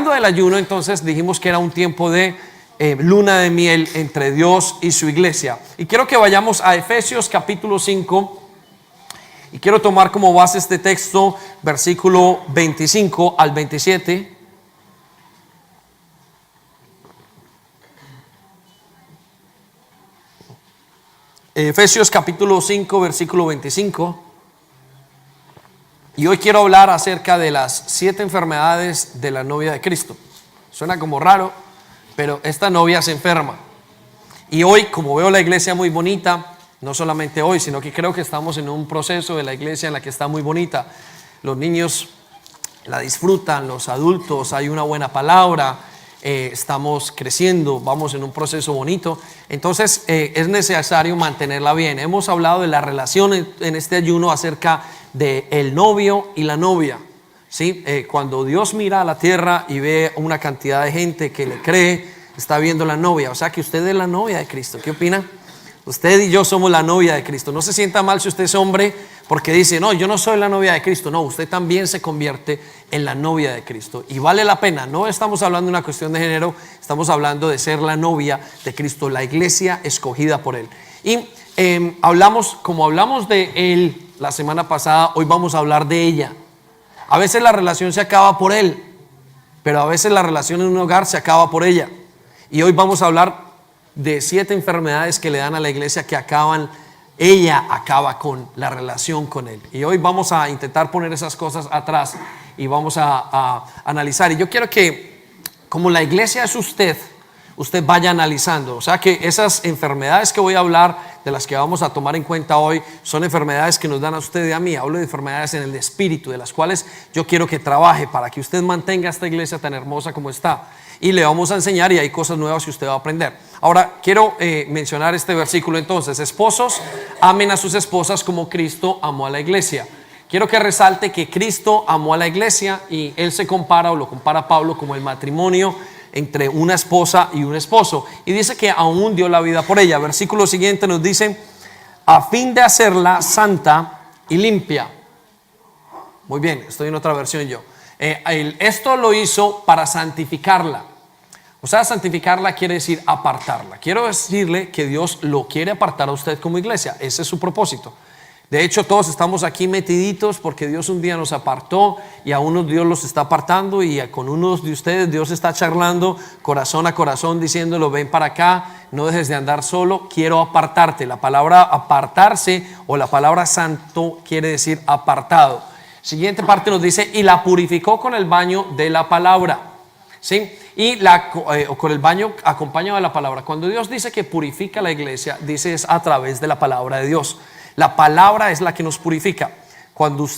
Hablando del ayuno, entonces dijimos que era un tiempo de luna de miel entre Dios y su iglesia. Y quiero que vayamos a Efesios capítulo 5. Y quiero tomar como base este texto, versículo 25 al 27. Efesios capítulo 5, versículo 25. Y hoy quiero hablar acerca de las 7 enfermedades de la novia de Cristo. Suena como raro, pero esta novia se enferma. Y hoy, como veo la iglesia muy bonita, no solamente hoy, sino que creo que estamos en un proceso de la iglesia en la que está muy bonita. Los niños la disfrutan, los adultos, hay una buena palabra, estamos creciendo, vamos en un proceso bonito. Entonces es necesario mantenerla bien. Hemos hablado de la relación en este ayuno acerca del novio y la novia, ¿sí? Cuando Dios mira a la tierra y ve una cantidad de gente que le cree, está viendo la novia. O sea que usted es la novia de Cristo. ¿Qué opina? Usted y yo somos la novia de Cristo. No se sienta mal si usted es hombre porque dice, no, yo no soy la novia de Cristo. No, usted también se convierte en la novia de Cristo. Y vale la pena. No estamos hablando de una cuestión de género, estamos hablando de ser la novia de Cristo, la iglesia escogida por Él. Y como hablamos de Él la semana pasada, hoy vamos a hablar de ella. A veces la relación se acaba por Él, pero a veces la relación en un hogar se acaba por ella. Y hoy vamos a hablar de 7 enfermedades que le dan a la iglesia que ella acaba con la relación con Él. Y hoy vamos a intentar poner esas cosas atrás y vamos a analizar. Y yo quiero que, como la iglesia es usted vaya analizando. O sea que esas enfermedades que voy a hablar, de las que vamos a tomar en cuenta hoy, son enfermedades que nos dan a usted y a mí. Hablo de enfermedades en el espíritu, de las cuales yo quiero que trabaje para que usted mantenga esta iglesia tan hermosa como está. Y le vamos a enseñar, y hay cosas nuevas que usted va a aprender. Ahora quiero mencionar este versículo entonces. Esposos, amen a sus esposas como Cristo amó a la iglesia. Quiero que resalte que Cristo amó a la iglesia, y Él se compara, o lo compara Pablo, como el matrimonio entre una esposa y un esposo. Y dice que aún dio la vida por ella. Versículo siguiente nos dice, a fin de hacerla santa y limpia. Muy bien, estoy en otra versión yo. Esto lo hizo para santificarla. O sea, santificarla quiere decir apartarla. Quiero decirle que Dios lo quiere apartar a usted como iglesia. Ese es su propósito. De hecho, todos estamos aquí metiditos porque Dios un día nos apartó, y a unos Dios los está apartando, y con unos de ustedes Dios está charlando corazón a corazón, diciéndolo, ven para acá, no dejes de andar solo, quiero apartarte. La palabra apartarse o la palabra santo quiere decir apartado. Siguiente parte nos dice, y la purificó con el baño de la palabra. ¿Sí? Y con el baño acompañado de la palabra. Cuando Dios dice que purifica la iglesia, dice es a través de la palabra de Dios. La palabra es la que nos purifica. Cuando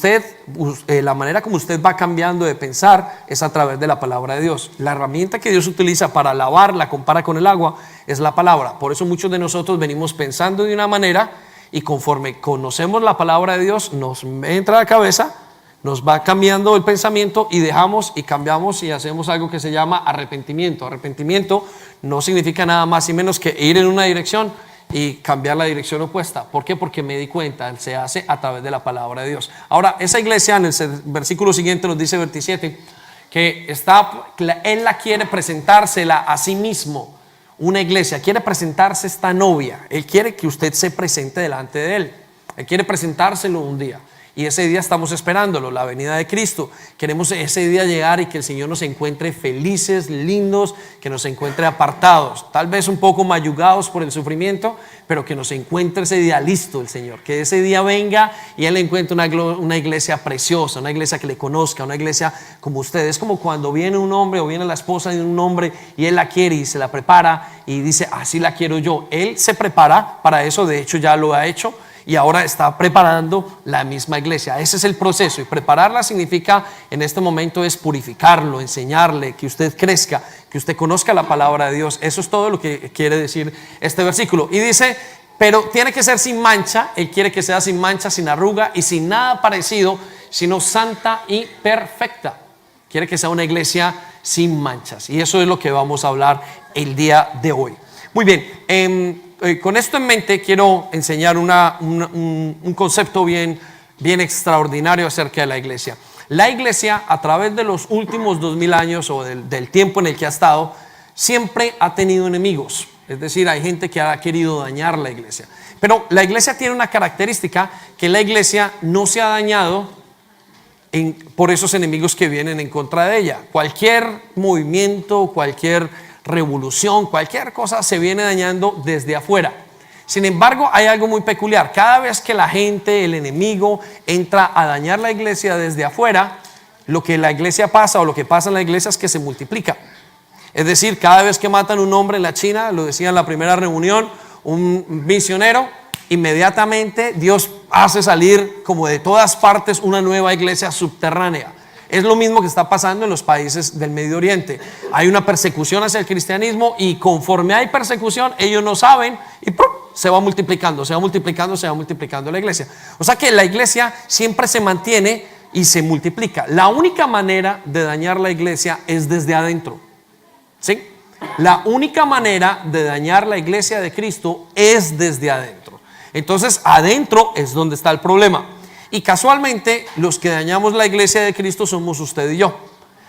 la manera como usted va cambiando de pensar es a través de la palabra de Dios. La herramienta que Dios utiliza para lavar, la compara con el agua, es la palabra. Por eso muchos de nosotros venimos pensando de una manera, y conforme conocemos la palabra de Dios, nos entra a la cabeza, nos va cambiando el pensamiento, y dejamos y cambiamos y hacemos algo que se llama arrepentimiento. Arrepentimiento no significa nada más y menos que ir en una dirección y cambiar la dirección opuesta. ¿Por qué? Porque me di cuenta, se hace a través de la palabra de Dios. Ahora, esa iglesia en el versículo siguiente nos dice 27, que Él la quiere presentársela a sí mismo. Una iglesia quiere presentarse esta novia. Él quiere que usted se presente delante de Él. Él quiere presentárselo un día. Y ese día estamos esperándolo, la venida de Cristo. Queremos ese día llegar y que el Señor nos encuentre felices, lindos, que nos encuentre apartados, tal vez un poco mayugados por el sufrimiento, pero que nos encuentre ese día listo el Señor. Que ese día venga y Él encuentre una iglesia preciosa, una iglesia que le conozca, una iglesia como usted. Es como cuando viene un hombre o viene la esposa de un hombre y él la quiere y se la prepara y dice, así la quiero yo. Él se prepara para eso, de hecho ya lo ha hecho. Y ahora está preparando la misma iglesia. Ese es el proceso. Y prepararla significa, en este momento, es purificarlo, enseñarle, que usted crezca, que usted conozca la palabra de Dios. Eso es todo lo que quiere decir este versículo. Y dice, pero tiene que ser sin mancha. Él quiere que sea sin mancha, sin arruga y sin nada parecido, sino santa y perfecta. Quiere que sea una iglesia sin manchas. Y eso es lo que vamos a hablar el día de hoy. Muy bien, con esto en mente quiero enseñar un concepto bien extraordinario acerca de la iglesia. La iglesia, a través de los últimos 2000 años o del tiempo en el que ha estado, siempre ha tenido enemigos. Es decir, hay gente que ha querido dañar la iglesia. Pero la iglesia tiene una característica, que la iglesia no se ha dañado por esos enemigos que vienen en contra de ella. Cualquier movimiento, cualquier revolución, cualquier cosa se viene dañando desde afuera. Sin embargo, hay algo muy peculiar. Cada vez que la gente, el enemigo, entra a dañar la iglesia desde afuera, lo que la iglesia pasa o lo que pasa en la iglesia es que se multiplica. Es decir, cada vez que matan un hombre en la China, lo decía en la primera reunión, un misionero, inmediatamente Dios hace salir como de todas partes una nueva iglesia subterránea. Es lo mismo que está pasando en los países del Medio Oriente. Hay una persecución hacia el cristianismo y conforme hay persecución, ellos no saben y ¡pum!, se va multiplicando, se va multiplicando, se va multiplicando la iglesia. O sea que la iglesia siempre se mantiene y se multiplica. La única manera de dañar la iglesia es desde adentro. ¿Sí? La única manera de dañar la iglesia de Cristo es desde adentro. Entonces, adentro es donde está el problema. Y casualmente, los que dañamos la iglesia de Cristo somos usted y yo.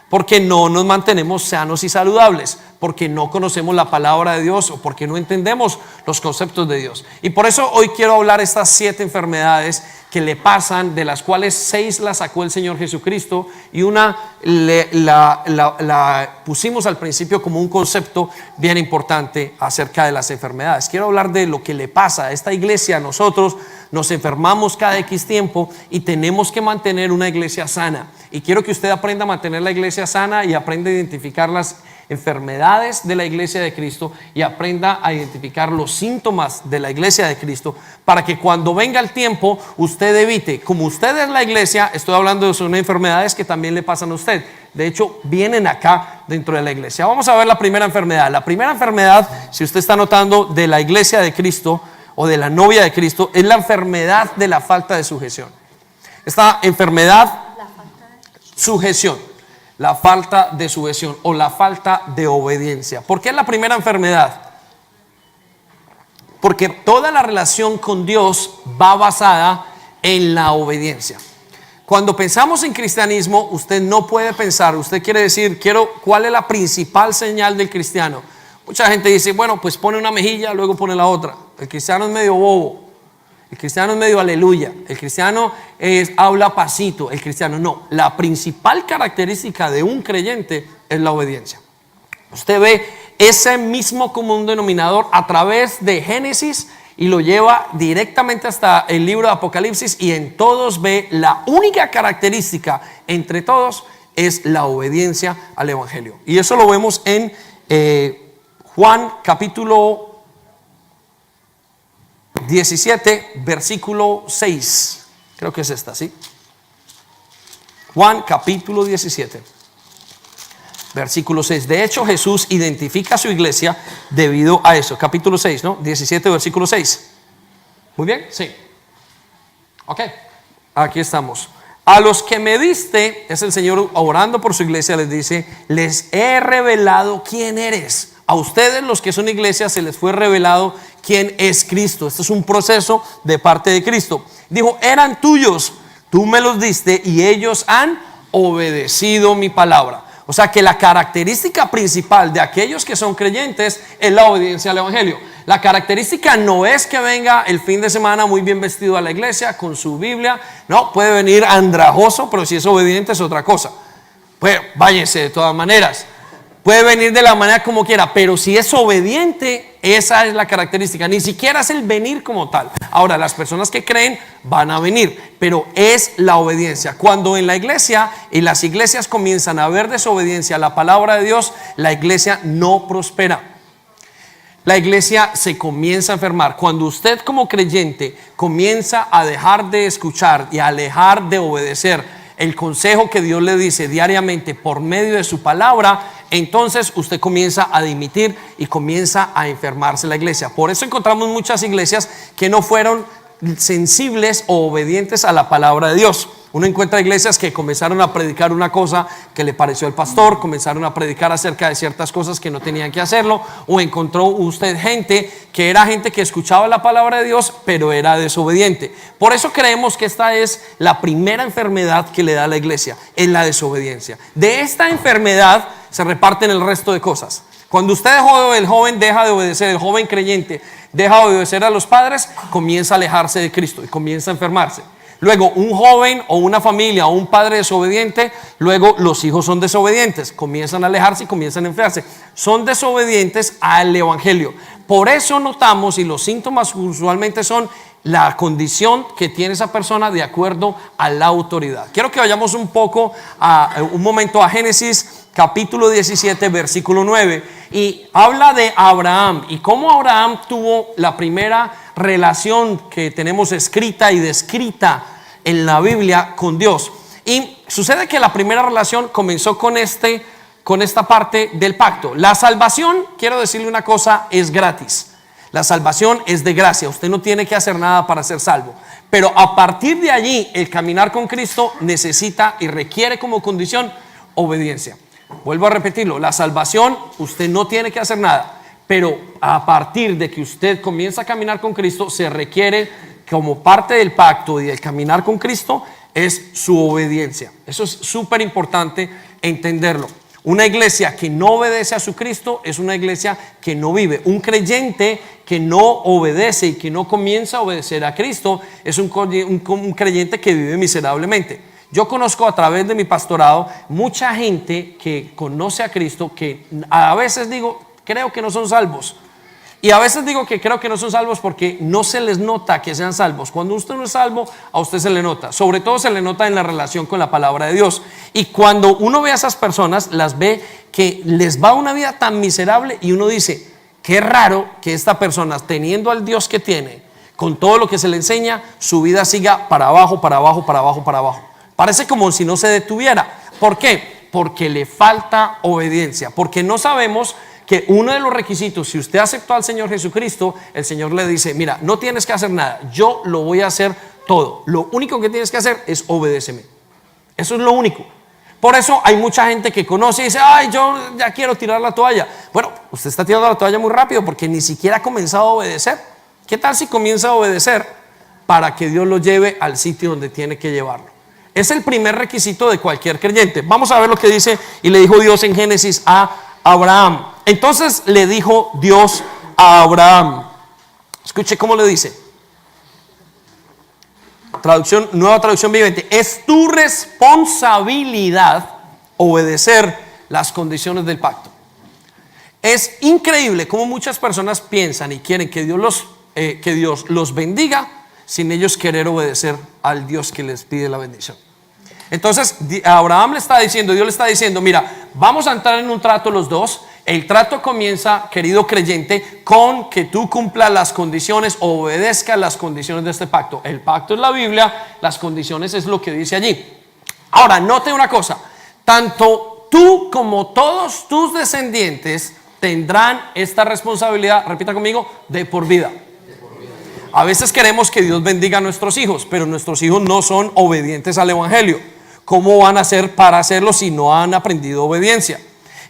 Porque no nos mantenemos sanos y saludables, porque no conocemos la palabra de Dios o porque no entendemos los conceptos de Dios. Y por eso hoy quiero hablar estas 7 enfermedades que le pasan, de las cuales 6 las sacó el Señor Jesucristo y una la pusimos al principio como un concepto bien importante acerca de las enfermedades. Quiero hablar de lo que le pasa a esta iglesia. Nosotros nos enfermamos cada X tiempo y tenemos que mantener una iglesia sana. Y quiero que usted aprenda a mantener la iglesia sana y aprenda a identificar las enfermedades de la iglesia de Cristo y aprenda a identificar los síntomas de la iglesia de Cristo, para que cuando venga el tiempo usted evite, como usted es la iglesia, estoy hablando de son enfermedades que también le pasan a usted. De hecho, vienen acá dentro de la iglesia. Vamos a ver la primera enfermedad. La primera enfermedad, si usted está notando, de la iglesia de Cristo o de la novia de Cristo, es la enfermedad de la falta de sujeción. Esta enfermedad, sujeción, la falta de sujeción o la falta de obediencia. ¿Por qué es la primera enfermedad? Porque toda la relación con Dios va basada en la obediencia. Cuando pensamos en cristianismo, usted no puede pensar, usted quiere decir, ¿cuál es la principal señal del cristiano? Mucha gente dice, bueno, pues pone una mejilla, luego pone la otra. El cristiano es medio bobo. El cristiano es medio aleluya. El cristiano habla pasito. El cristiano no. La principal característica de un creyente es la obediencia. Usted ve ese mismo común denominador a través de Génesis y lo lleva directamente hasta el libro de Apocalipsis, y en todos ve la única característica entre todos es la obediencia al evangelio. Y eso lo vemos en Juan capítulo 17, versículo 6. Creo que es esta, ¿sí? Juan capítulo 17, versículo 6. De hecho, Jesús identifica a su iglesia debido a eso. Capítulo 6, ¿no? 17, versículo 6. Muy bien, sí. Ok, aquí estamos. A los que me diste, es el Señor orando por su iglesia, les dice, les he revelado quién eres. A ustedes, los que son iglesia, se les fue revelado quién es Cristo. Este es un proceso de parte de Cristo. Dijo, eran tuyos, tú me los diste y ellos han obedecido mi palabra. O sea que la característica principal de aquellos que son creyentes es la obediencia al evangelio. La característica no es que venga el fin de semana muy bien vestido a la iglesia con su Biblia. No, puede venir andrajoso, pero si es obediente es otra cosa. Pues váyase de todas maneras. Puede venir de la manera como quiera, pero si es obediente, esa es la característica. Ni siquiera es el venir como tal. Ahora, las personas que creen van a venir, pero es la obediencia. Cuando en la iglesia y las iglesias comienzan a ver desobediencia a la palabra de Dios, la iglesia no prospera. La iglesia se comienza a enfermar. Cuando usted como creyente comienza a dejar de escuchar y a dejar de obedecer el consejo que Dios le dice diariamente por medio de su palabra, entonces usted comienza a dimitir y comienza a enfermarse la iglesia. Por eso encontramos muchas iglesias que no fueron sensibles o obedientes a la palabra de Dios. Uno encuentra iglesias que comenzaron a predicar una cosa que le pareció al pastor, comenzaron a predicar acerca de ciertas cosas que no tenían que hacerlo, o encontró usted gente que escuchaba la palabra de Dios, pero era desobediente. Por eso creemos que esta es la primera enfermedad que le da a la iglesia, es la desobediencia. De esta enfermedad se reparten el resto de cosas. Cuando el joven deja de obedecer, el joven creyente deja de obedecer a los padres, comienza a alejarse de Cristo y comienza a enfermarse. Luego un joven o una familia o un padre desobediente, luego los hijos son desobedientes, comienzan a alejarse y comienzan a enfriarse. Son desobedientes al evangelio. Por eso notamos, y los síntomas usualmente son la condición que tiene esa persona de acuerdo a la autoridad. Quiero que vayamos un momento a Génesis capítulo 17 versículo 9, y habla de Abraham y cómo Abraham tuvo la primera relación que tenemos escrita y descrita en la Biblia con Dios. Y sucede que la primera relación comenzó con esta parte del pacto. La salvación, quiero decirle una cosa, es gratis. La salvación es de gracia, usted no tiene que hacer nada para ser salvo. Pero a partir de allí, el caminar con Cristo necesita y requiere como condición obediencia. Vuelvo a repetirlo, la salvación usted no tiene que hacer nada, pero a partir de que usted comienza a caminar con Cristo, se requiere como parte del pacto y del caminar con Cristo es su obediencia. Eso es súper importante entenderlo. Una iglesia que no obedece a su Cristo es una iglesia que no vive. Un creyente que no obedece y que no comienza a obedecer a Cristo es un creyente que vive miserablemente. Yo conozco a través de mi pastorado mucha gente que conoce a Cristo, que a veces digo, creo que no son salvos. Y a veces digo que creo que no son salvos porque no se les nota que sean salvos. Cuando usted no es salvo, a usted se le nota. Sobre todo se le nota en la relación con la palabra de Dios. Y cuando uno ve a esas personas, las ve que les va una vida tan miserable y uno dice, qué raro que esta persona, teniendo al Dios que tiene, con todo lo que se le enseña, su vida siga para abajo, para abajo, para abajo, para abajo. Parece como si no se detuviera. ¿Por qué? Porque le falta obediencia. Porque no sabemos que uno de los requisitos, si usted aceptó al Señor Jesucristo, el Señor le dice, mira, no tienes que hacer nada, yo lo voy a hacer todo. Lo único que tienes que hacer es obedéceme. Eso es lo único. Por eso hay mucha gente que conoce y dice, ay, yo ya quiero tirar la toalla. Bueno, usted está tirando la toalla muy rápido porque ni siquiera ha comenzado a obedecer. ¿Qué tal si comienza a obedecer para que Dios lo lleve al sitio donde tiene que llevarlo? Es el primer requisito de cualquier creyente. Vamos a ver lo que dice y le dijo Dios en Génesis a Abraham. Entonces le dijo Dios a Abraham. Escuche cómo le dice. Nueva traducción viviente. Es tu responsabilidad obedecer las condiciones del pacto. Es increíble cómo muchas personas piensan y quieren que Dios los bendiga sin ellos querer obedecer al Dios que les pide la bendición. Entonces Abraham le está diciendo, Dios le está diciendo, mira, vamos a entrar en un trato los dos. El trato comienza, querido creyente, con que tú cumplas las condiciones, obedezcas las condiciones de este pacto. El pacto es la Biblia, las condiciones es lo que dice allí. Ahora, note una cosa, tanto tú como todos tus descendientes tendrán esta responsabilidad, repita conmigo, de por vida. A veces queremos que Dios bendiga a nuestros hijos, pero nuestros hijos no son obedientes al evangelio. ¿Cómo van a hacer para hacerlo si no han aprendido obediencia?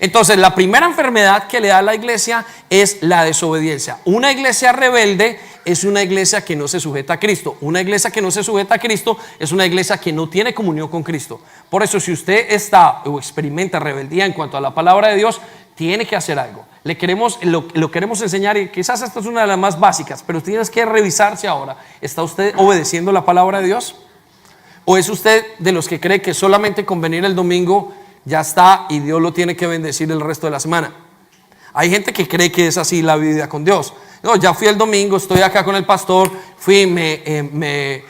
Entonces, la primera enfermedad que le da a la iglesia es la desobediencia. Una iglesia rebelde es una iglesia que no se sujeta a Cristo. Una iglesia que no se sujeta a Cristo es una iglesia que no tiene comunión con Cristo. Por eso, si usted está o experimenta rebeldía en cuanto a la palabra de Dios, tiene que hacer algo. Lo queremos enseñar y quizás esta es una de las más básicas, pero tienes que revisarse ahora. ¿Está usted obedeciendo la palabra de Dios? ¿O es usted de los que cree que solamente con venir el domingo ya está y Dios lo tiene que bendecir el resto de la semana? Hay gente que cree que es así la vida con Dios. No, ya fui el domingo, estoy acá con el pastor, fui, me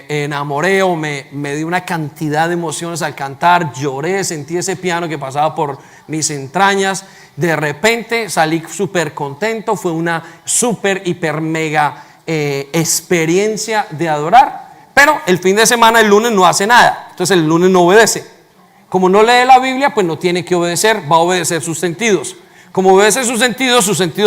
enamoré o me di una cantidad de emociones al cantar, lloré, sentí ese piano que pasaba por mis entrañas, de repente salí súper contento, fue una súper, hiper, mega experiencia de adorar, pero el fin de semana, el lunes no hace nada, entonces el lunes no obedece. Como no lee la Biblia, pues no tiene que obedecer, va a obedecer sus sentidos. Como obedece sus sentidos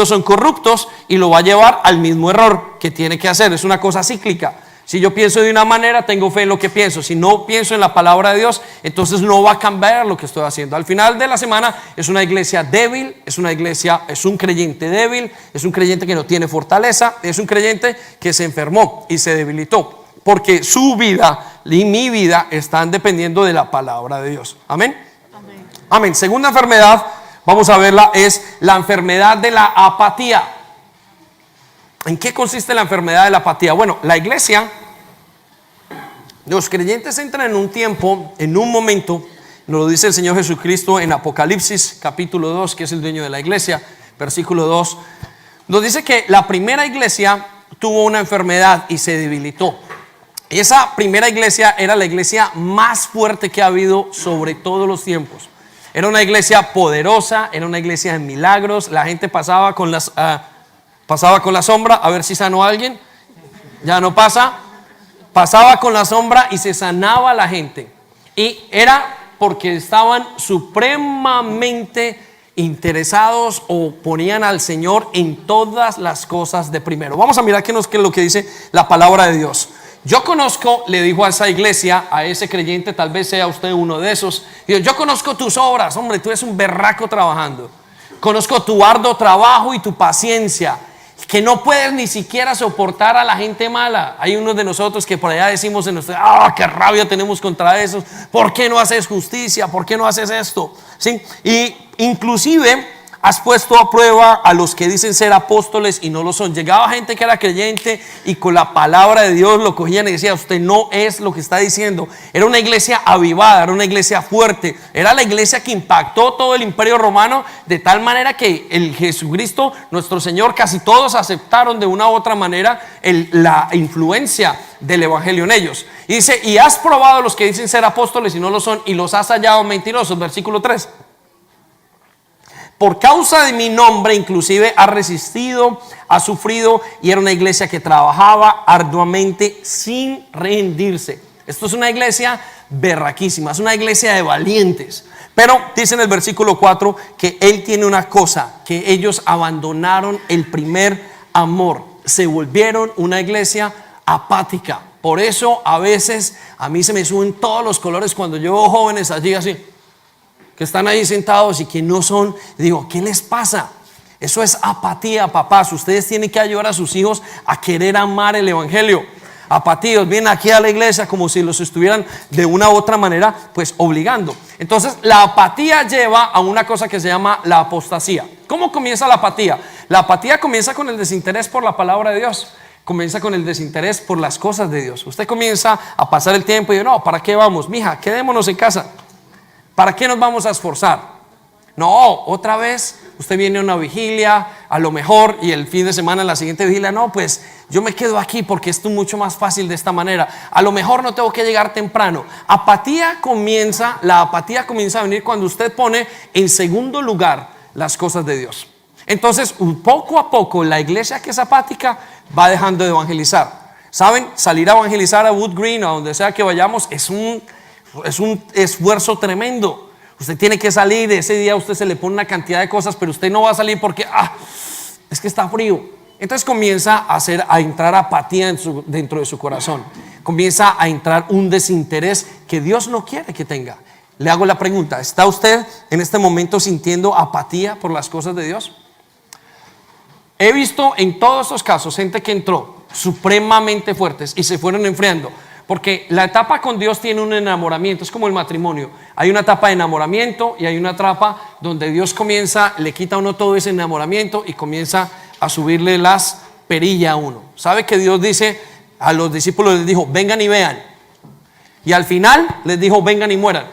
son corruptos y lo va a llevar al mismo error que tiene que hacer. Es una cosa cíclica. Si yo pienso de una manera, tengo fe en lo que pienso. Si no pienso en la palabra de Dios, entonces no va a cambiar lo que estoy haciendo. Al final de la semana es una iglesia débil, es un creyente débil, es un creyente que no tiene fortaleza, es un creyente que se enfermó y se debilitó, porque su vida y mi vida están dependiendo de la palabra de Dios. Amén. Amén. Amén. Segunda enfermedad, vamos a verla, es la enfermedad de la apatía. ¿En qué consiste la enfermedad de la apatía? Bueno, la iglesia, los creyentes entran en un tiempo, en un momento, nos lo dice el Señor Jesucristo en Apocalipsis capítulo 2, que es el dueño de la iglesia, versículo 2, nos dice que la primera iglesia tuvo una enfermedad y se debilitó. Esa primera iglesia era la iglesia más fuerte que ha habido sobre todos los tiempos. Era una iglesia poderosa, era una iglesia de milagros, la gente pasaba con la sombra a ver si sanó a alguien. Ya no pasa. Pasaba con la sombra y se sanaba a la gente. Y era porque estaban supremamente interesados o ponían al Señor en todas las cosas de primero. Vamos a mirar qué es lo que dice la palabra de Dios. Yo conozco, le dijo a esa iglesia, a ese creyente, tal vez sea usted uno de esos. Dijo, yo conozco tus obras, hombre, tú eres un berraco trabajando. Conozco tu arduo trabajo y tu paciencia, que no puedes ni siquiera soportar a la gente mala. Hay unos de nosotros que por allá decimos en nuestra, qué rabia tenemos contra esos. ¿Por qué no haces justicia? ¿Por qué no haces esto? ¿Sí? Y inclusive has puesto a prueba a los que dicen ser apóstoles y no lo son. Llegaba gente que era creyente y con la palabra de Dios lo cogían y decía, usted no es lo que está diciendo. Era una iglesia avivada, era una iglesia fuerte, era la iglesia que impactó todo el imperio romano, de tal manera que el Jesucristo, nuestro Señor, casi todos aceptaron de una u otra manera la influencia del evangelio en ellos. Y dice, y has probado a los que dicen ser apóstoles y no lo son, y los has hallado mentirosos. Versículo 3. Por causa de mi nombre inclusive ha resistido, ha sufrido, y era una iglesia que trabajaba arduamente sin rendirse. Esto es una iglesia berraquísima, es una iglesia de valientes. Pero dice en el versículo 4 que él tiene una cosa, que ellos abandonaron el primer amor, se volvieron una iglesia apática. Por eso a veces a mí se me suben todos los colores cuando yo veo jóvenes allí así, que están ahí sentados y que no son, digo, ¿qué les pasa? Eso es apatía, papás. Ustedes tienen que ayudar a sus hijos a querer amar el evangelio. Apatíos, vienen aquí a la iglesia como si los estuvieran de una u otra manera pues obligando. Entonces la apatía lleva a una cosa que se llama la apostasía. ¿Cómo comienza la apatía? La apatía comienza con el desinterés por la palabra de Dios. Comienza con el desinterés por las cosas de Dios. Usted comienza a pasar el tiempo y dice, no, ¿para qué vamos? Mija, quedémonos en casa. ¿Para qué nos vamos a esforzar? No, otra vez usted viene a una vigilia, a lo mejor, y el fin de semana en la siguiente vigilia, no, pues yo me quedo aquí porque esto es mucho más fácil de esta manera. A lo mejor no tengo que llegar temprano. La apatía comienza a venir cuando usted pone en segundo lugar las cosas de Dios. Entonces, poco a poco, la iglesia que es apática va dejando de evangelizar. ¿Saben? Salir a evangelizar a Wood Green, a donde sea que vayamos, es un esfuerzo tremendo. Usted tiene que salir, ese día usted se le pone una cantidad de cosas, pero usted no va a salir porque es que está frío. Entonces comienza a entrar apatía dentro de su corazón. Comienza a entrar un desinterés que Dios no quiere que tenga. Le hago la pregunta, ¿está usted en este momento sintiendo apatía por las cosas de Dios? He visto en todos estos casos gente que entró supremamente fuertes y se fueron enfriando. Porque la etapa con Dios tiene un enamoramiento, es como el matrimonio. Hay una etapa de enamoramiento y hay una etapa donde Dios le quita a uno todo ese enamoramiento y comienza a subirle las perillas a uno. ¿Sabe que Dios dice a los discípulos, les dijo, vengan y vean? Y al final les dijo, vengan y mueran.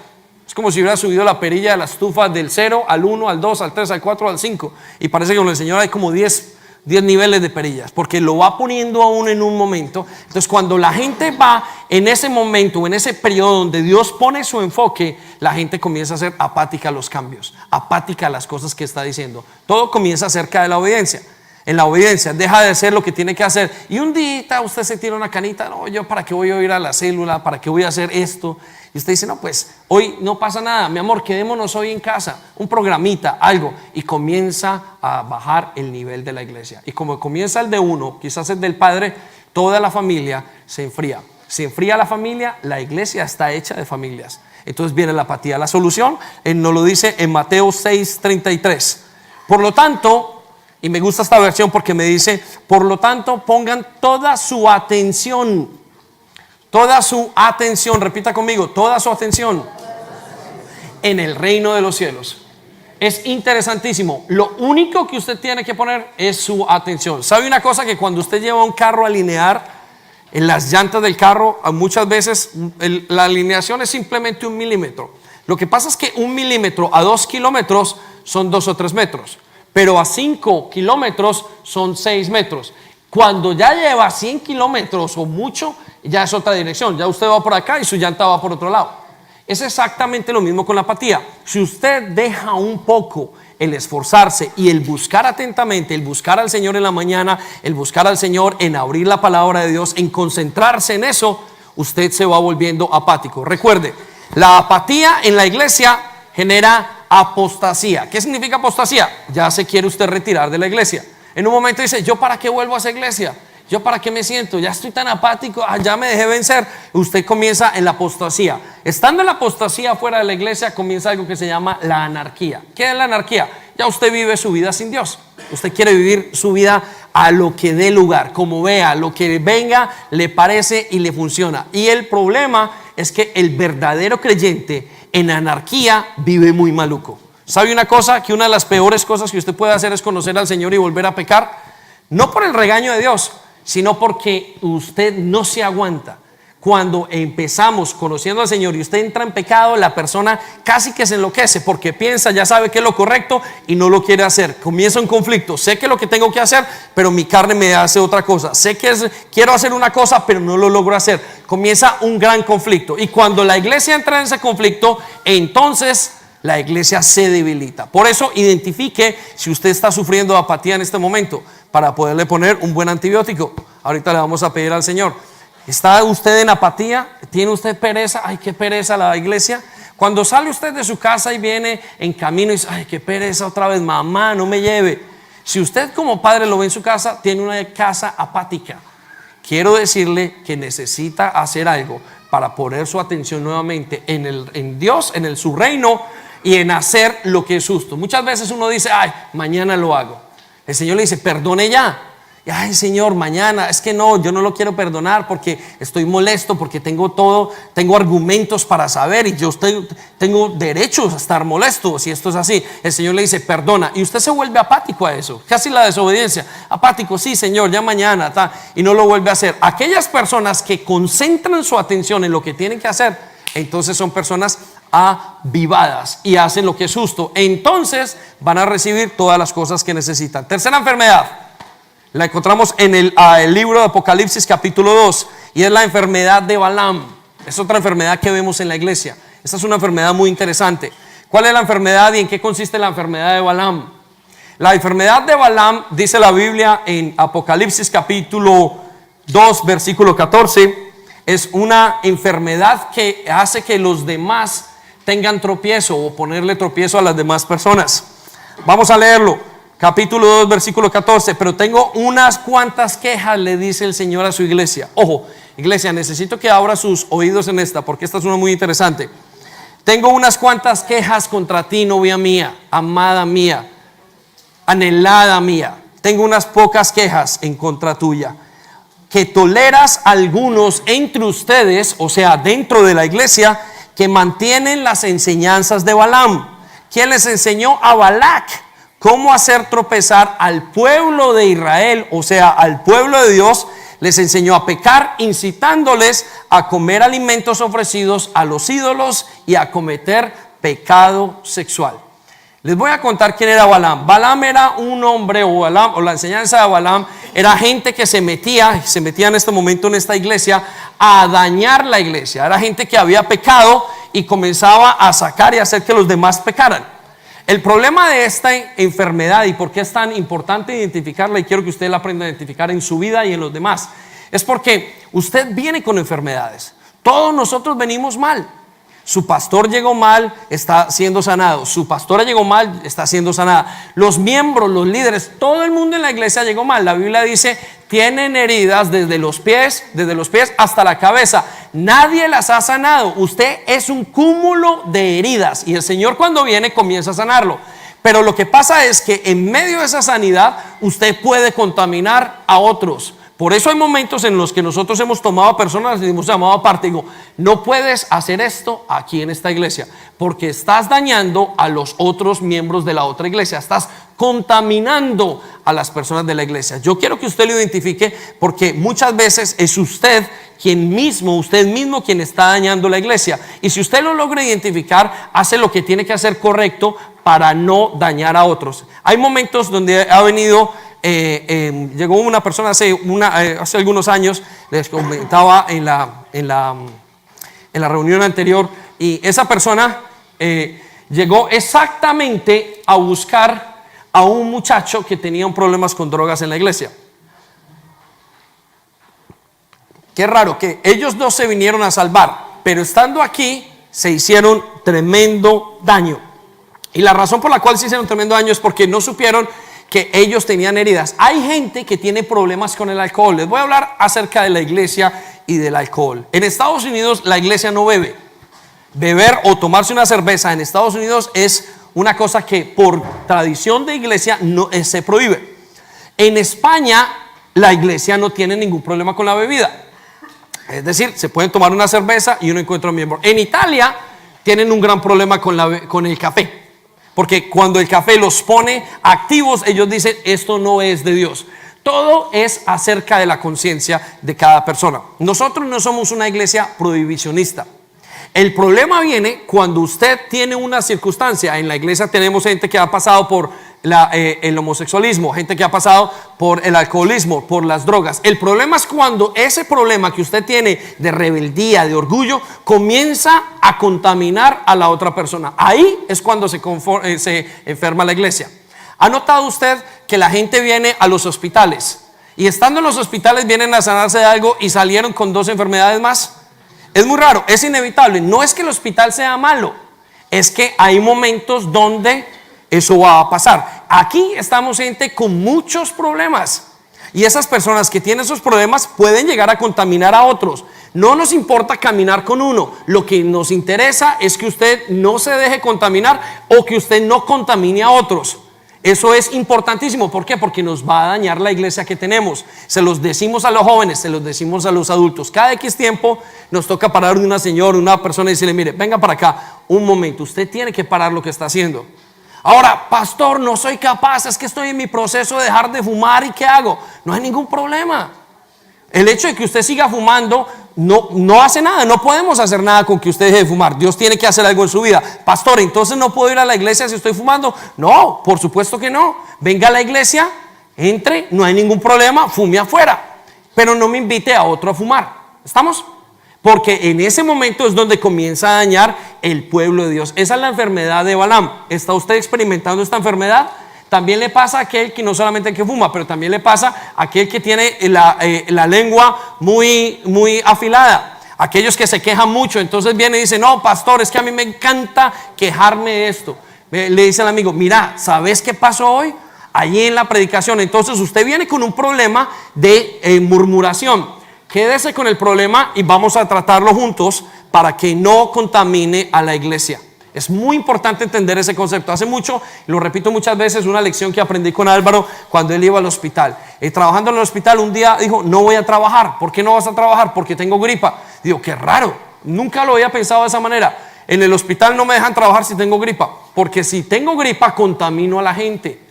Es como si hubiera subido la perilla de la estufa del 0 al 1, al 2, al 3, al 4, al 5. Y parece que con el Señor hay como 10 niveles de perillas, porque lo va poniendo a uno en un momento. Entonces cuando la gente va en ese momento, en ese periodo donde Dios pone su enfoque, la gente comienza a ser apática a los cambios, apática a las cosas que está diciendo. Todo comienza acerca de la obediencia. En la obediencia deja de hacer lo que tiene que hacer, y un día usted se tira una canita, no, yo para qué voy a ir a la célula, para qué voy a hacer esto, Y usted dice, no, pues hoy no pasa nada, mi amor, quedémonos hoy en casa, un programita, algo. Y comienza a bajar el nivel de la iglesia. Y como comienza el de uno, quizás el del padre, toda la familia se enfría. Se enfría la familia, la iglesia está hecha de familias. Entonces viene la apatía. La solución nos lo dice en Mateo 6:33. Por lo tanto, y me gusta esta versión porque me dice, por lo tanto pongan toda su atención, repita conmigo, toda su atención en el reino de los cielos. Es interesantísimo. Lo único que usted tiene que poner es su atención. ¿Sabe una cosa? Que cuando usted lleva un carro a alinear, en las llantas del carro, muchas veces la alineación es simplemente 1 milímetro. Lo que pasa es que 1 milímetro a 2 kilómetros son 2 o 3 metros, pero a 5 kilómetros son 6 metros. Cuando ya lleva 100 kilómetros o mucho, ya es otra dirección. Ya usted va por acá y su llanta va por otro lado. Es exactamente lo mismo con la apatía. Si usted deja un poco el esforzarse y el buscar atentamente, el buscar al Señor en la mañana, el buscar al Señor en abrir la palabra de Dios, en concentrarse en eso, usted se va volviendo apático. Recuerde, la apatía en la iglesia genera apostasía. ¿Qué significa apostasía? Ya se quiere usted retirar de la iglesia. En un momento dice, ¿yo para qué vuelvo a esa iglesia? ¿Yo para qué me siento? Ya estoy tan apático, ya me dejé vencer. Usted comienza en la apostasía. Estando en la apostasía fuera de la iglesia, comienza algo que se llama la anarquía. ¿Qué es la anarquía? Ya usted vive su vida sin Dios. Usted quiere vivir su vida a lo que dé lugar, como vea, lo que venga, le parece y le funciona. Y el problema es que el verdadero creyente en anarquía vive muy maluco. ¿Sabe una cosa? Que una de las peores cosas que usted puede hacer es conocer al Señor y volver a pecar. No por el regaño de Dios, sino porque usted no se aguanta. Cuando empezamos conociendo al Señor y usted entra en pecado, la persona casi que se enloquece porque piensa, ya sabe que es lo correcto y no lo quiere hacer. Comienza un conflicto. Sé que es lo que tengo que hacer, pero mi carne me hace otra cosa. Sé que quiero hacer una cosa, pero no lo logro hacer. Comienza un gran conflicto. Y cuando la iglesia entra en ese conflicto, entonces la iglesia se debilita. Por eso identifique si usted está sufriendo de apatía en este momento, para poderle poner un buen antibiótico. Ahorita le vamos a pedir al Señor. ¿Está usted en apatía? ¿Tiene usted pereza? Ay, qué pereza la iglesia. Cuando sale usted de su casa y viene en camino y dice, ay, qué pereza otra vez, mamá, no me lleve. Si usted como padre lo ve en su casa, tiene una casa apática. Quiero decirle que necesita hacer algo para poner su atención nuevamente en Dios, en su reino y en hacer lo que es justo. Muchas veces uno dice, ay, mañana lo hago. El Señor le dice, perdone ya. Ay, Señor, mañana, es que no, yo no lo quiero perdonar porque estoy molesto, porque tengo argumentos para saber y yo tengo derecho a estar molesto si esto es así. El Señor le dice, perdona, y usted se vuelve apático a eso, casi la desobediencia. Apático, sí, Señor, ya mañana, y no lo vuelve a hacer. Aquellas personas que concentran su atención en lo que tienen que hacer, entonces son personas avivadas y hacen lo que es justo. Entonces van a recibir todas las cosas que necesitan. Tercera enfermedad la encontramos en el libro de Apocalipsis capítulo 2 y es la enfermedad de Balaam. Es otra enfermedad que vemos en la iglesia. Esta es una enfermedad muy interesante. ¿Cuál es la enfermedad y en qué consiste la enfermedad de Balaam? La enfermedad de Balaam, dice la Biblia en Apocalipsis capítulo 2 versículo 14, es una enfermedad que hace que los demás tengan tropiezo o ponerle tropiezo a las demás personas. Vamos a leerlo, capítulo 2 versículo 14. Pero tengo unas cuantas quejas, le dice el Señor a su iglesia. Ojo, iglesia, necesito que abra sus oídos en esta, porque esta es una muy interesante. Tengo unas cuantas quejas contra ti, novia mía, amada mía, anhelada mía. Tengo unas pocas quejas en contra tuya, que toleras algunos entre ustedes, o sea, dentro de la iglesia, que mantienen las enseñanzas de Balaam, quien les enseñó a Balac cómo hacer tropezar al pueblo de Israel, o sea, al pueblo de Dios. Les enseñó a pecar, incitándoles a comer alimentos ofrecidos a los ídolos y a cometer pecado sexual. Les voy a contar quién era Balaam. Balaam era un hombre, o la enseñanza de Balaam era gente que se metía en este momento en esta iglesia a dañar la iglesia. Era gente que había pecado y comenzaba a sacar y hacer que los demás pecaran. El problema de esta enfermedad y por qué es tan importante identificarla, y quiero que usted la aprenda a identificar en su vida y en los demás, es porque usted viene con enfermedades. Todos nosotros venimos mal. Su pastor llegó mal, está siendo sanado. Su pastora llegó mal, está siendo sanada. Los miembros, los líderes, todo el mundo en la iglesia llegó mal. La Biblia dice, tienen heridas desde los pies hasta la cabeza. Nadie las ha sanado. Usted es un cúmulo de heridas y el Señor cuando viene comienza a sanarlo. Pero lo que pasa es que en medio de esa sanidad usted puede contaminar a otros. Por eso hay momentos en los que nosotros hemos tomado a personas y hemos llamado aparte. Digo, no puedes hacer esto aquí en esta iglesia porque estás dañando a los otros miembros de la otra iglesia. Estás contaminando a las personas de la iglesia. Yo quiero que usted lo identifique porque muchas veces es usted mismo quien está dañando la iglesia. Y si usted lo logra identificar, hace lo que tiene que hacer correcto para no dañar a otros. Hay momentos donde ha venido... llegó una persona hace algunos años, les comentaba en la reunión anterior, y esa persona llegó exactamente a buscar a un muchacho que tenía problemas con drogas en la iglesia. Qué raro que ellos no se vinieron a salvar, pero estando aquí se hicieron tremendo daño. Y la razón por la cual se hicieron tremendo daño es porque no supieron que ellos tenían heridas. Hay gente que tiene problemas con el alcohol. Les voy a hablar acerca de la iglesia y del alcohol. En Estados Unidos la iglesia no bebe. Beber o tomarse una cerveza en Estados Unidos es una cosa que por tradición de iglesia no se prohíbe. En España la iglesia no tiene ningún problema con la bebida. Es decir, se pueden tomar una cerveza y uno encuentra un miembro. En Italia tienen un gran problema con el café. Porque cuando el café los pone activos, ellos dicen, esto no es de Dios. Todo es acerca de la conciencia de cada persona. Nosotros no somos una iglesia prohibicionista. El problema viene cuando usted tiene una circunstancia. En la iglesia tenemos gente que ha pasado por el homosexualismo, gente que ha pasado por el alcoholismo, por las drogas. El problema es cuando ese problema que usted tiene de rebeldía, de orgullo, comienza a contaminar a la otra persona. Ahí es cuando se enferma la iglesia. ¿Ha notado usted que la gente viene a los hospitales y estando en los hospitales vienen a sanarse de algo y salieron con 2 enfermedades más? Es muy raro, es inevitable. No es que el hospital sea malo, es que hay momentos donde eso va a pasar. Aquí estamos gente con muchos problemas y esas personas que tienen esos problemas pueden llegar a contaminar a otros. No nos importa caminar con uno, lo que nos interesa es que usted no se deje contaminar o que usted no contamine a otros. Eso es importantísimo. ¿Por qué? Porque nos va a dañar la iglesia que tenemos. Se los decimos a los jóvenes, se los decimos a los adultos. Cada X tiempo nos toca parar de una señora, una persona y decirle, mire, venga para acá, un momento, usted tiene que parar lo que está haciendo. Ahora, pastor, no soy capaz, es que estoy en mi proceso de dejar de fumar y ¿qué hago? No hay ningún problema. El hecho de que usted siga fumando no hace nada. No podemos hacer nada con que usted deje de fumar. Dios tiene que hacer algo en su vida. Pastor, entonces no puedo ir a la iglesia si estoy fumando. No, por supuesto que no. Venga a la iglesia, entre, no hay ningún problema, fume afuera, pero no me invite a otro a fumar. ¿Estamos? Porque en ese momento es donde comienza a dañar el pueblo de Dios. Esa es la enfermedad de Balaam. ¿Está usted experimentando esta enfermedad? También le pasa a aquel que no solamente el que fuma, pero también le pasa a aquel que tiene la lengua muy afilada. Aquellos que se quejan mucho, entonces viene y dice, no, pastor, es que a mí me encanta quejarme de esto. Le dice al amigo, mira, ¿sabes qué pasó hoy? Allí en la predicación. Entonces usted viene con un problema de murmuración. Quédese con el problema y vamos a tratarlo juntos para que no contamine a la iglesia. Es muy importante entender ese concepto. Hace mucho, lo repito muchas veces, una lección que aprendí con Álvaro cuando él iba al hospital. Trabajando en el hospital un día dijo, no voy a trabajar. ¿Por qué no vas a trabajar? Porque tengo gripa. Digo, qué raro, nunca lo había pensado de esa manera. En el hospital no me dejan trabajar si tengo gripa, porque si tengo gripa contamino a la gente.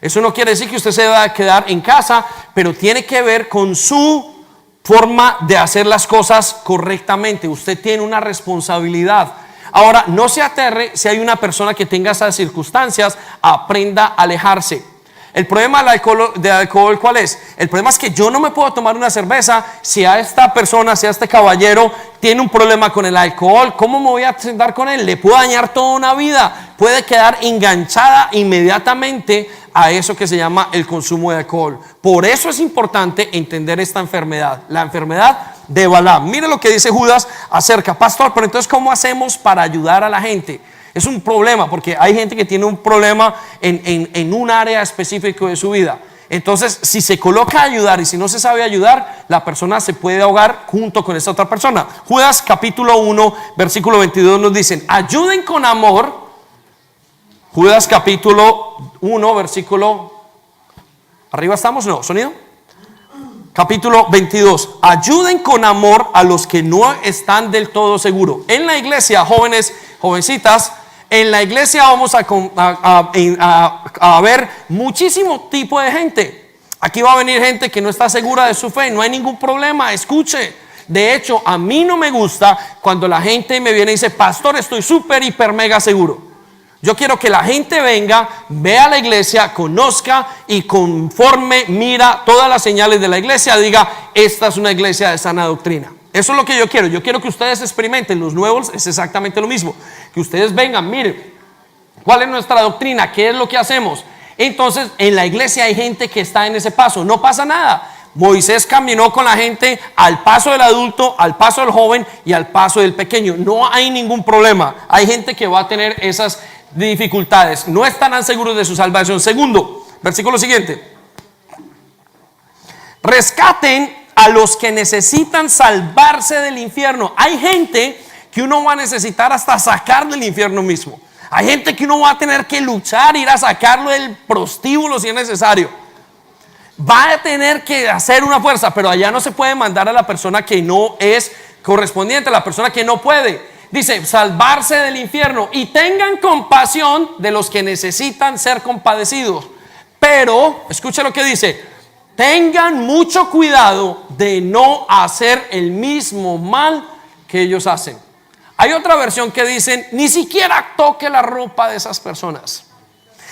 Eso no quiere decir que usted se va a quedar en casa, pero tiene que ver con su forma de hacer las cosas correctamente. Usted tiene una responsabilidad. Ahora, no se aterre si hay una persona que tenga esas circunstancias, aprenda a alejarse. El problema del alcohol, ¿cuál es? El problema es que yo no me puedo tomar una cerveza si a esta persona, si a este caballero tiene un problema con el alcohol. ¿Cómo me voy a sentar con él? Le puedo dañar toda una vida. Puede quedar enganchada inmediatamente a eso que se llama el consumo de alcohol. Por eso es importante entender esta enfermedad. La enfermedad de Balaam. Mire lo que dice Judas acerca, pastor, pero entonces ¿cómo hacemos para ayudar a la gente? Es un problema porque hay gente que tiene un problema en un área específica de su vida. Entonces, si se coloca a ayudar y si no se sabe ayudar, la persona se puede ahogar junto con esa otra persona. Judas capítulo 1, versículo 22 nos dicen, ayuden con amor. Judas capítulo 1, versículo, arriba estamos, no, sonido. Capítulo 22, ayuden con amor a los que no están del todo seguros. En la iglesia, jóvenes, jovencitas, en la iglesia vamos a ver muchísimo tipo de gente. Aquí va a venir gente que no está segura de su fe, no hay ningún problema, escuche. De hecho, a mí no me gusta cuando la gente me viene y dice, pastor, estoy súper, hiper, mega seguro. Yo quiero que la gente venga, vea la iglesia, conozca y conforme mira todas las señales de la iglesia, diga, esta es una iglesia de sana doctrina. Eso es lo que yo quiero. Yo quiero que ustedes experimenten. Los nuevos es exactamente lo mismo. Que ustedes vengan, miren, ¿cuál es nuestra doctrina? ¿Qué es lo que hacemos? Entonces, en la iglesia hay gente que está en ese paso. No pasa nada. Moisés caminó con la gente al paso del adulto, al paso del joven y al paso del pequeño. No hay ningún problema. Hay gente que va a tener esas dificultades. No estarán seguros de su salvación. Segundo, versículo siguiente. Rescaten a los que necesitan salvarse del infierno. Hay gente que uno va a necesitar hasta sacar del infierno mismo. Hay gente que uno va a tener que luchar, ir a sacarlo del prostíbulo si es necesario. Va a tener que hacer una fuerza, pero allá no se puede mandar a la persona que no es correspondiente, a la persona que no puede. Dice, salvarse del infierno y tengan compasión de los que necesitan ser compadecidos. Pero, escucha lo que dice, tengan mucho cuidado de no hacer el mismo mal que ellos hacen. Hay otra versión que dicen, ni siquiera toque la ropa de esas personas.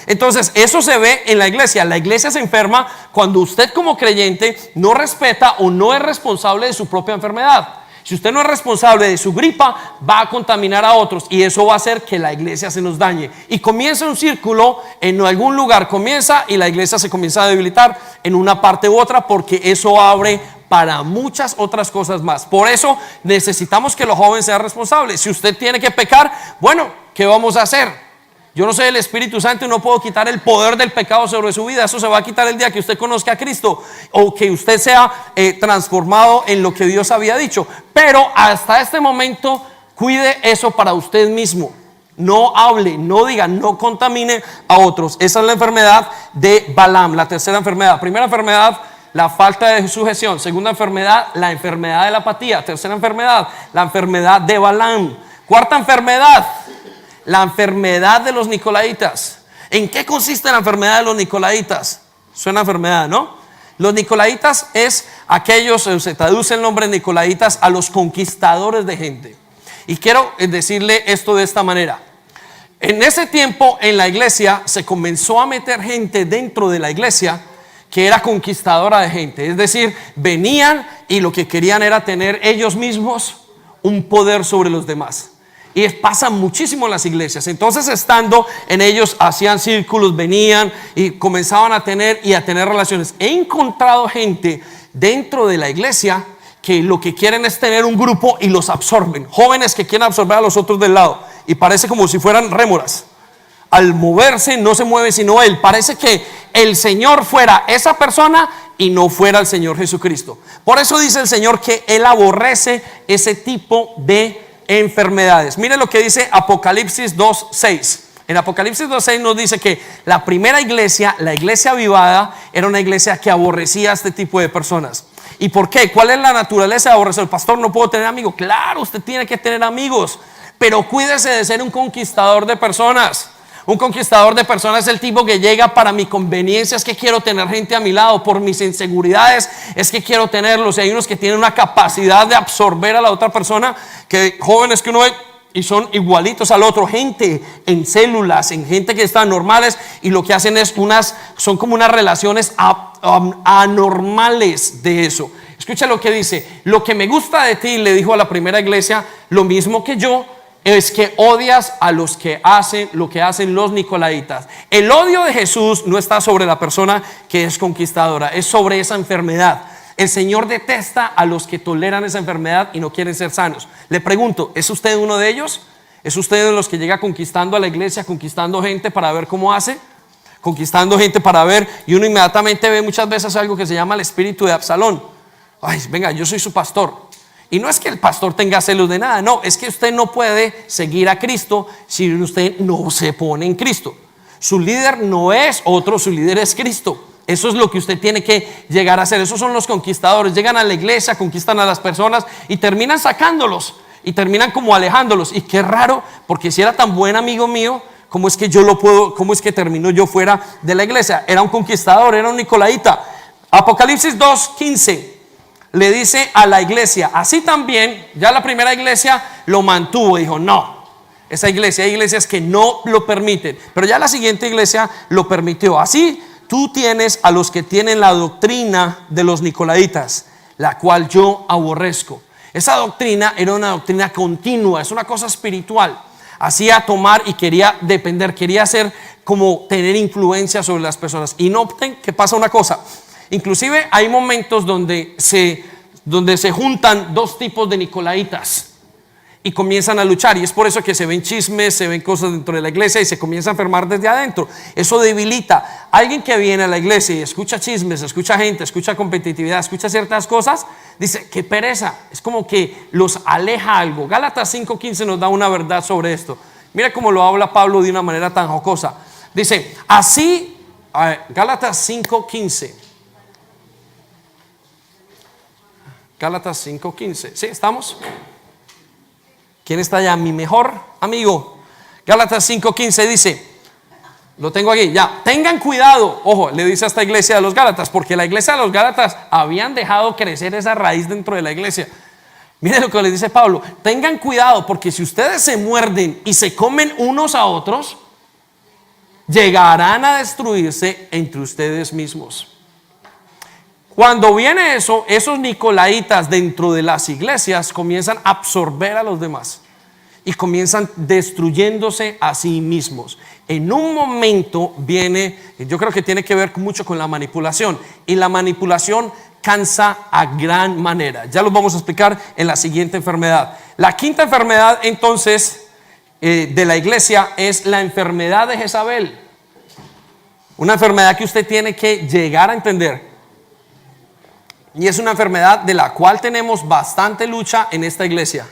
Entonces, eso se ve en la iglesia. La iglesia se enferma cuando usted como creyente no respeta o no es responsable de su propia enfermedad. Si usted no es responsable de su gripa, va a contaminar a otros y eso va a hacer que la iglesia se nos dañe. Y comienza un círculo, en algún lugar comienza y la iglesia se comienza a debilitar en una parte u otra porque eso abre para muchas otras cosas más. Por eso necesitamos que los jóvenes sean responsables. Si usted tiene que pecar, bueno, ¿qué vamos a hacer? Yo no soy el Espíritu Santo y no puedo quitar el poder del pecado sobre su vida. Eso se va a quitar el día que usted conozca a Cristo o que usted sea transformado en lo que Dios había dicho. Pero hasta este momento, cuide eso para usted mismo. No hable, no diga, no contamine a otros. Esa es la enfermedad de Balaam, la tercera enfermedad. Primera enfermedad, la falta de sujeción. Segunda enfermedad, la enfermedad de la apatía. Tercera enfermedad, la enfermedad de Balaam. Cuarta enfermedad, la enfermedad de los nicolaitas. ¿En qué consiste la enfermedad de los nicolaitas? Suena enfermedad, ¿no? Los nicolaitas es aquellos, se traduce el nombre nicolaitas a los conquistadores de gente. Y quiero decirle esto de esta manera. En ese tiempo en la iglesia se comenzó a meter gente dentro de la iglesia que era conquistadora de gente. Es decir, venían y lo que querían era tener ellos mismos un poder sobre los demás. Y pasa muchísimo en las iglesias. Entonces, estando en ellos, hacían círculos, venían y comenzaban a tener relaciones. He encontrado gente dentro de la iglesia que lo que quieren es tener un grupo y los absorben. Jóvenes que quieren absorber a los otros del lado y parece como si fueran rémoras. Al moverse no se mueve sino él. Parece que el Señor fuera esa persona y no fuera el Señor Jesucristo. Por eso dice el Señor que Él aborrece ese tipo de enfermedades. Mire lo que dice Apocalipsis 2:6. En Apocalipsis 2:6 nos dice que la primera iglesia, la iglesia avivada, era una iglesia que aborrecía a este tipo de personas. ¿Y por qué? ¿Cuál es la naturaleza de aborrecer? Pastor, no puedo tener amigos. Claro, usted tiene que tener amigos, pero cuídese de ser un conquistador de personas. Un conquistador de personas es el tipo que llega para mi conveniencia, es que quiero tener gente a mi lado, por mis inseguridades, es que quiero tenerlos. Y hay unos que tienen una capacidad de absorber a la otra persona, que jóvenes que uno ve y son igualitos al otro, gente en células, en gente que están normales y lo que hacen es son como unas relaciones anormales de eso. Escucha lo que dice: lo que me gusta de ti, le dijo a la primera iglesia, lo mismo que yo, es que odias a los que hacen lo que hacen los nicolaitas. El odio de Jesús no está sobre la persona que es conquistadora, es sobre esa enfermedad. El Señor detesta a los que toleran esa enfermedad y no quieren ser sanos. Le pregunto, ¿es usted uno de ellos? ¿Es usted de los que llega conquistando a la iglesia, conquistando gente para ver cómo hace? Conquistando gente para ver, y uno inmediatamente ve muchas veces algo que se llama el espíritu de Absalón. Ay, venga, yo soy su pastor. Y no es que el pastor tenga celos de nada, no, es que usted no puede seguir a Cristo si usted no se pone en Cristo. Su líder no es otro, su líder es Cristo. Eso es lo que usted tiene que llegar a hacer. Esos son los conquistadores. Llegan a la iglesia, conquistan a las personas y terminan sacándolos y terminan como alejándolos. Y qué raro, porque si era tan buen amigo mío, ¿cómo es que yo lo puedo, cómo es que termino yo fuera de la iglesia? Era un conquistador, era un nicolaíta. Apocalipsis 2:15 le dice a la iglesia, así también, ya la primera iglesia lo mantuvo, dijo, no, esa iglesia, hay iglesias que no lo permiten, pero ya la siguiente iglesia lo permitió. Así tú tienes a los que tienen la doctrina de los nicolaitas, la cual yo aborrezco. Esa doctrina era una doctrina continua, es una cosa espiritual. Hacía tomar y quería depender, quería hacer como tener influencia sobre las personas. Y noten que pasa una cosa, inclusive hay momentos donde se juntan dos tipos de nicolaitas y comienzan a luchar, y es por eso que se ven chismes, se ven cosas dentro de la iglesia y se comienza a enfermar desde adentro. Eso debilita. Alguien que viene a la iglesia y escucha chismes, escucha gente, escucha competitividad, escucha ciertas cosas, dice, qué pereza, es como que los aleja algo. Gálatas 5:15 nos da una verdad sobre esto. Mira cómo lo habla Pablo de una manera tan jocosa. Dice, así, Gálatas 5:15. Gálatas 5:15. ¿Sí? ¿Estamos? ¿Quién está allá? Mi mejor amigo. Gálatas 5:15 dice, lo tengo aquí, ya, tengan cuidado, ojo, le dice a esta iglesia de los Gálatas, porque la iglesia de los Gálatas habían dejado crecer esa raíz dentro de la iglesia. Miren lo que le dice Pablo, tengan cuidado, porque si ustedes se muerden y se comen unos a otros, llegarán a destruirse entre ustedes mismos. Cuando viene eso, esos nicolaitas dentro de las iglesias comienzan a absorber a los demás y comienzan destruyéndose a sí mismos. En un momento viene, yo creo que tiene que ver mucho con la manipulación, y la manipulación cansa a gran manera. Ya lo vamos a explicar en la siguiente enfermedad. La quinta enfermedad entonces de la iglesia es la enfermedad de Jezabel. Una enfermedad que usted tiene que llegar a entender. Y es una enfermedad de la cual tenemos bastante lucha en esta iglesia.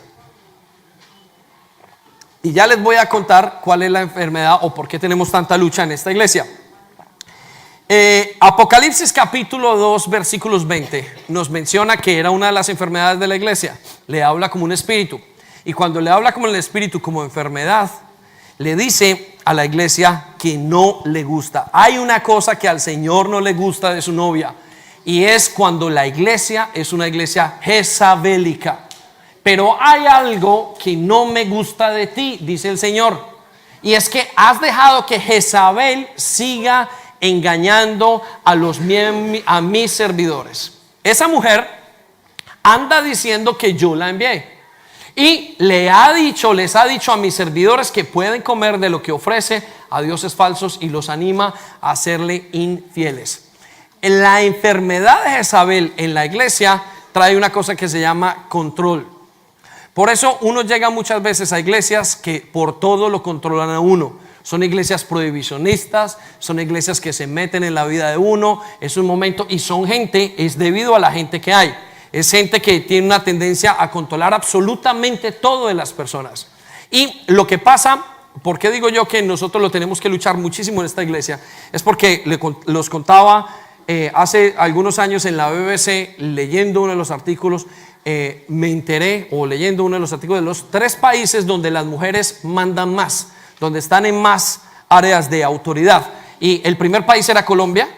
Y ya les voy a contar cuál es la enfermedad o por qué tenemos tanta lucha en esta iglesia. Apocalipsis capítulo 2 versículos 20 nos menciona que era una de las enfermedades de la iglesia. Le habla como un espíritu. Y cuando le habla como el espíritu, como enfermedad, le dice a la iglesia que no le gusta. Hay una cosa que al Señor no le gusta de su novia, y es cuando la iglesia es una iglesia jezabélica. Pero hay algo que no me gusta de ti, dice el Señor, y es que has dejado que Jezabel siga engañando a mis servidores. Esa mujer anda diciendo que yo la envié, y les ha dicho a mis servidores que pueden comer de lo que ofrece a dioses falsos, y los anima a serle infieles. La enfermedad de Jezabel en la iglesia trae una cosa que se llama control. Por eso uno llega muchas veces a iglesias que por todo lo controlan a uno. Son iglesias prohibicionistas, son iglesias que se meten en la vida de uno. Es un momento, y son gente, es debido a la gente que hay. Es gente que tiene una tendencia a controlar absolutamente todo de las personas. Y lo que pasa, ¿por qué digo yo que nosotros lo tenemos que luchar muchísimo en esta iglesia? Es porque los contaba hace algunos años en la BBC, leyendo uno de los artículos, me enteré, o leyendo uno de los artículos, de los 3 países donde las mujeres mandan más, donde están en más áreas de autoridad. Y el primer país era Colombia,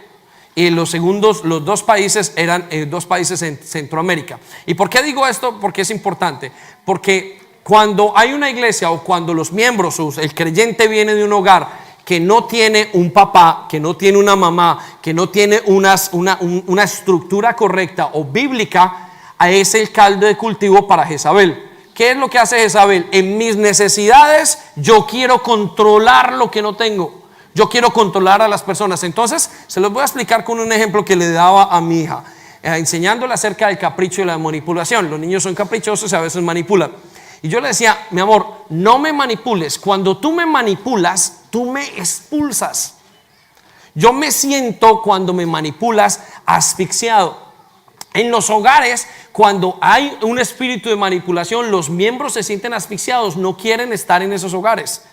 y los 2 países eran 2 países en Centroamérica. ¿Y por qué digo esto? Porque es importante. Porque cuando hay una iglesia, o cuando los miembros, el creyente viene de un hogar que no tiene un papá, que no tiene una mamá, que no tiene una estructura correcta o bíblica, es el caldo de cultivo para Jezabel. ¿Qué es lo que hace Jezabel? En mis necesidades yo quiero controlar lo que no tengo. Yo quiero controlar a las personas. Entonces se los voy a explicar con un ejemplo que le daba a mi hija. enseñándole acerca del capricho y la manipulación. Los niños son caprichosos y a veces manipulan. Y yo le decía, mi amor, no me manipules. Cuando tú me manipulas, tú me expulsas. Yo me siento, cuando me manipulas, asfixiado. En los hogares, cuando hay un espíritu de manipulación, los miembros se sienten asfixiados, no quieren estar en esos hogares.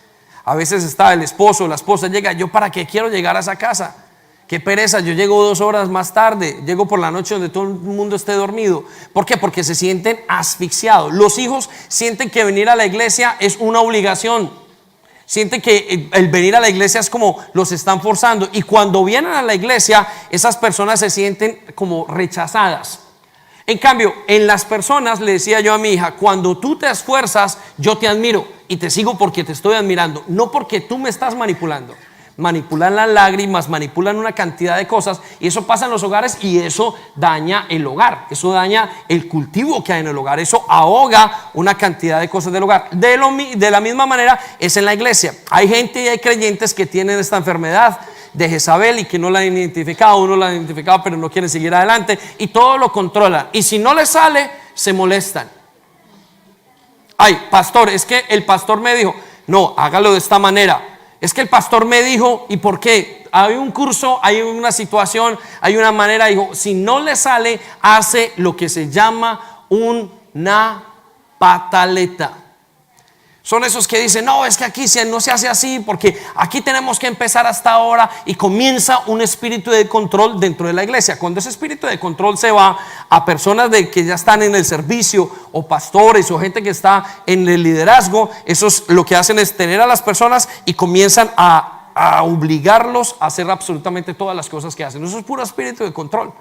A veces está el esposo o la esposa, llega, ¿yo para qué quiero llegar a esa casa? Qué pereza, yo llego 2 horas más tarde, llego por la noche donde todo el mundo esté dormido. ¿Por qué? Porque se sienten asfixiados. Los hijos sienten que venir a la iglesia es una obligación. Sienten que el venir a la iglesia es como los están forzando. Y cuando vienen a la iglesia, esas personas se sienten como rechazadas. En cambio, en las personas, le decía yo a mi hija, cuando tú te esfuerzas, yo te admiro y te sigo porque te estoy admirando, no porque tú me estás manipulando. Manipulan las lágrimas, manipulan una cantidad de cosas, y eso pasa en los hogares, y eso daña el hogar, eso daña el cultivo que hay en el hogar, eso ahoga una cantidad de cosas del hogar. De la misma manera es en la iglesia. Hay gente y hay creyentes que tienen esta enfermedad de Jezabel y que no la han identificado, uno la ha identificado pero no quieren seguir adelante, y todo lo controlan, y si no les sale, se molestan. Ay, pastor, es que el pastor me dijo, no, hágalo de esta manera. Es que el pastor me dijo, ¿y por qué? Hay un curso, hay una situación, hay una manera. Dijo, si no le sale, hace lo que se llama una pataleta. Son esos que dicen, no, es que aquí no se hace así, porque aquí tenemos que empezar hasta ahora, y comienza un espíritu de control dentro de la iglesia. Cuando ese espíritu de control se va a personas que ya están en el servicio, o pastores, o gente que está en el liderazgo, esos lo que hacen es tener a las personas y comienzan a obligarlos a hacer absolutamente todas las cosas que hacen. Eso es puro espíritu de control.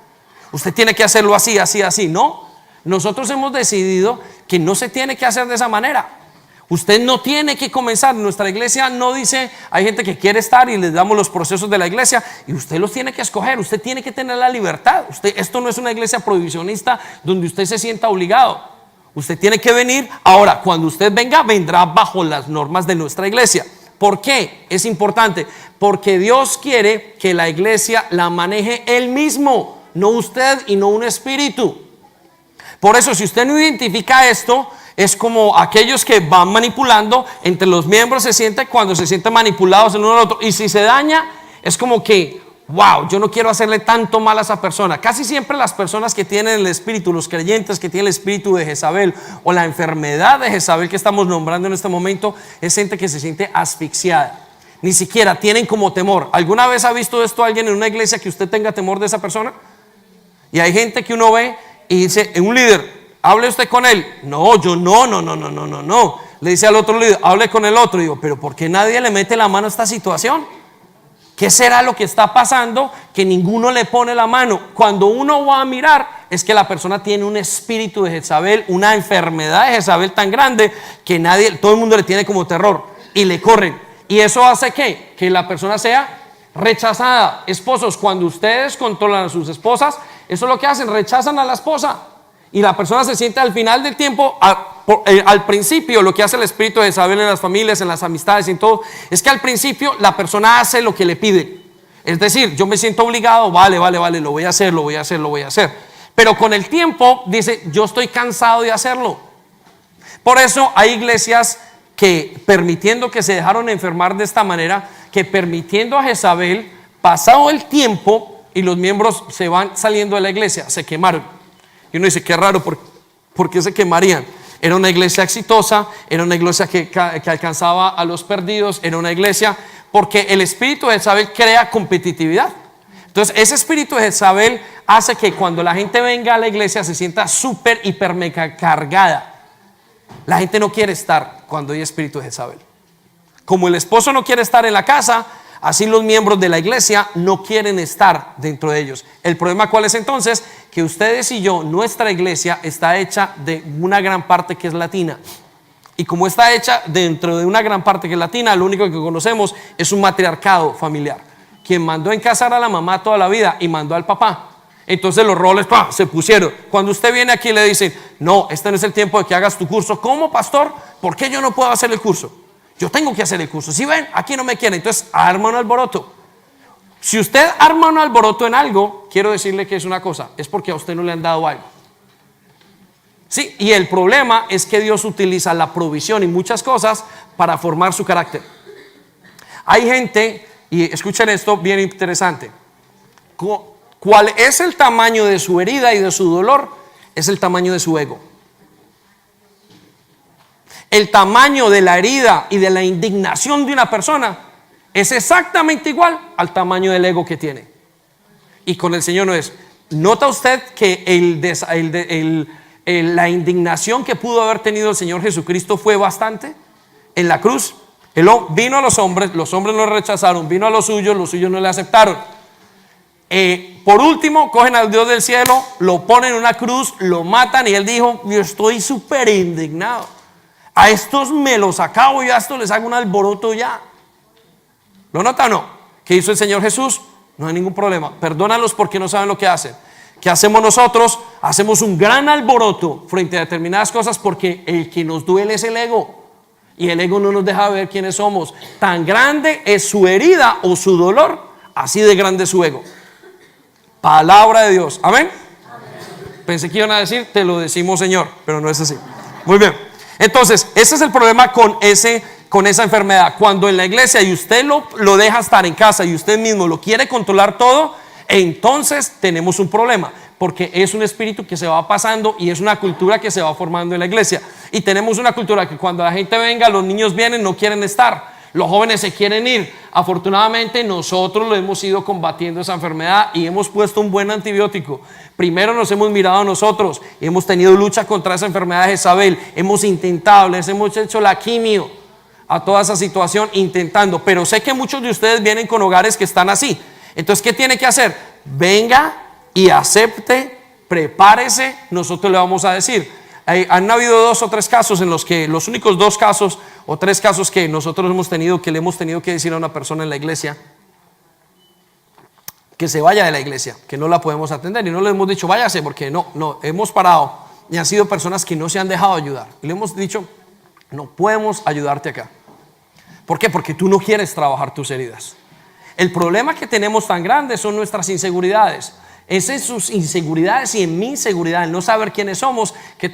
Usted tiene que hacerlo así, así, así. No, nosotros hemos decidido que no se tiene que hacer de esa manera. Usted no tiene que comenzar. Nuestra iglesia no dice, hay gente que quiere estar y les damos los procesos de la iglesia, y usted los tiene que escoger. Usted tiene que tener la libertad. Esto no es una iglesia prohibicionista donde usted se sienta obligado. Usted tiene que venir. Ahora, cuando usted venga, vendrá bajo las normas de nuestra iglesia. ¿Por qué? Es importante. Porque Dios quiere que la iglesia la maneje Él mismo, no usted y no un espíritu. Por eso, si usted no identifica esto, es como aquellos que van manipulando entre los miembros. Se siente cuando se sienten manipulados en uno al otro, y si se daña, es como que, wow, yo no quiero hacerle tanto mal a esa persona. Casi siempre las personas que tienen el espíritu, los creyentes que tienen el espíritu de Jezabel o la enfermedad de Jezabel que estamos nombrando en este momento, es gente que se siente asfixiada. Ni siquiera tienen como temor. ¿Alguna vez ha visto esto alguien en una iglesia, que usted tenga temor de esa persona? Y hay gente que uno ve y dice, un líder, hable usted con él. No, yo no. Le dice al otro líder, hable con el otro. Digo, pero ¿por qué nadie le mete la mano a esta situación? ¿Qué será lo que está pasando que ninguno le pone la mano? Cuando uno va a mirar, es que la persona tiene un espíritu de Jezabel, una enfermedad de Jezabel tan grande que todo el mundo le tiene como terror y le corren. Y eso hace que la persona sea rechazada. Esposos, cuando ustedes controlan a sus esposas, eso es lo que hacen, rechazan a la esposa. Y la persona se siente al final del tiempo, al principio, lo que hace el espíritu de Jezabel en las familias, en las amistades y en todo, es que al principio la persona hace lo que le pide. Es decir, yo me siento obligado, vale, lo voy a hacer. Pero con el tiempo dice, yo estoy cansado de hacerlo. Por eso hay iglesias que, permitiendo que se dejaron enfermar de esta manera, que permitiendo a Jezabel, pasado el tiempo y los miembros se van saliendo de la iglesia, se quemaron. Y uno dice, qué raro, ¿por qué se quemarían? Era una iglesia exitosa, era una iglesia que alcanzaba a los perdidos, era una iglesia, porque el espíritu de Jezabel crea competitividad. Entonces ese espíritu de Jezabel hace que cuando la gente venga a la iglesia se sienta súper, hiper, mega cargada. La gente no quiere estar cuando hay espíritu de Jezabel. Como el esposo no quiere estar en la casa, así los miembros de la iglesia no quieren estar dentro de ellos. El problema, ¿cuál es entonces? Que ustedes y yo, nuestra iglesia está hecha de una gran parte que es latina. Y como está hecha dentro de una gran parte que es latina, lo único que conocemos es un matriarcado familiar. Quien mandó en casar a la mamá toda la vida y mandó al papá. Entonces los roles se pusieron. Cuando usted viene aquí le dicen, no, este no es el tiempo de que hagas tu curso. ¿Cómo, pastor? ¿Por qué yo no puedo hacer el curso? Yo tengo que hacer el curso. Si ven, aquí no me quieren. Entonces arma un alboroto. Si usted arma un alboroto en algo, quiero decirle que es una cosa, es porque a usted no le han dado algo. Sí, y el problema es que Dios utiliza la provisión y muchas cosas para formar su carácter. Hay gente, y escuchen esto bien interesante, ¿cuál es el tamaño de su herida y de su dolor? Es el tamaño de su ego. El tamaño de la herida y de la indignación de una persona es exactamente igual al tamaño del ego que tiene. Y con el Señor no es. ¿Nota usted que la indignación que pudo haber tenido el Señor Jesucristo fue bastante? En la cruz, Él vino a los hombres lo rechazaron, vino a los suyos no le aceptaron. Por último, cogen al Dios del cielo, lo ponen en una cruz, lo matan y Él dijo, yo estoy súper indignado. A estos me los acabo y a estos les hago un alboroto ya. ¿Lo nota o no? ¿Qué hizo el Señor Jesús? No hay ningún problema. Perdónalos porque no saben lo que hacen. ¿Qué hacemos nosotros? Hacemos un gran alboroto frente a determinadas cosas porque el que nos duele es el ego. Y el ego no nos deja ver quiénes somos. Tan grande es su herida o su dolor, así de grande es su ego. Palabra de Dios. ¿Amén? Amén. Pensé que iban a decir, te lo decimos Señor, pero no es así. Muy bien. Entonces, ese es el problema con esa enfermedad. Cuando en la iglesia y usted lo deja estar en casa y usted mismo lo quiere controlar todo, entonces tenemos un problema, porque es un espíritu que se va pasando y es una cultura que se va formando en la iglesia. Y tenemos una cultura que cuando la gente venga, los niños vienen, no quieren estar, los jóvenes se quieren ir. Afortunadamente nosotros lo hemos ido combatiendo esa enfermedad y hemos puesto un buen antibiótico. Primero nos hemos mirado a nosotros, hemos tenido lucha contra esa enfermedad de Jezabel, hemos intentado, les hemos hecho la quimio a toda esa situación intentando, pero sé que muchos de ustedes vienen con hogares que están así. Entonces, ¿qué tiene que hacer? Venga y acepte, prepárese, nosotros le vamos a decir. Han habido 2 o 3 casos en los que, los únicos 2 casos o 3 casos que nosotros hemos tenido, que le hemos tenido que decir a una persona en la iglesia que se vaya de la iglesia, que no la podemos atender, y no le hemos dicho váyase, porque no, hemos parado, y han sido personas que no se han dejado ayudar, y le hemos dicho no podemos ayudarte acá. ¿Por qué? Porque tú no quieres trabajar tus heridas. El problema que tenemos tan grande son nuestras inseguridades. Es en sus inseguridades y en mi inseguridad, en no saber quiénes somos, que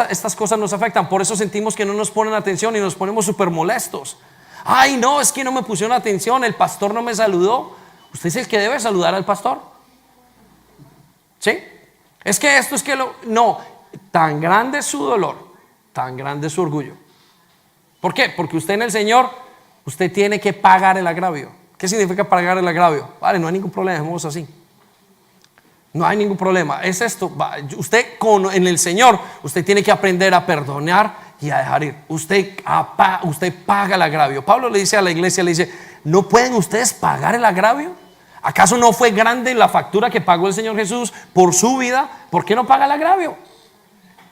estas cosas nos afectan. Por eso sentimos que no nos ponen atención y nos ponemos súper molestos. Ay, no, es que no me pusieron atención, el pastor no me saludó. ¿Usted es el que debe saludar al pastor? ¿Sí? Es que esto, es que no, tan grande es su dolor, tan grande es su orgullo. ¿Por qué? Porque usted en el Señor, usted tiene que pagar el agravio. ¿Qué significa pagar el agravio? Vale, no hay ningún problema, vamos así. No hay ningún problema, es esto. Usted en el Señor, usted tiene que aprender a perdonar y a dejar ir. Usted paga el agravio. Pablo le dice a la iglesia, le dice, ¿no pueden ustedes pagar el agravio? ¿Acaso no fue grande la factura que pagó el Señor Jesús por su vida? ¿Por qué no paga el agravio?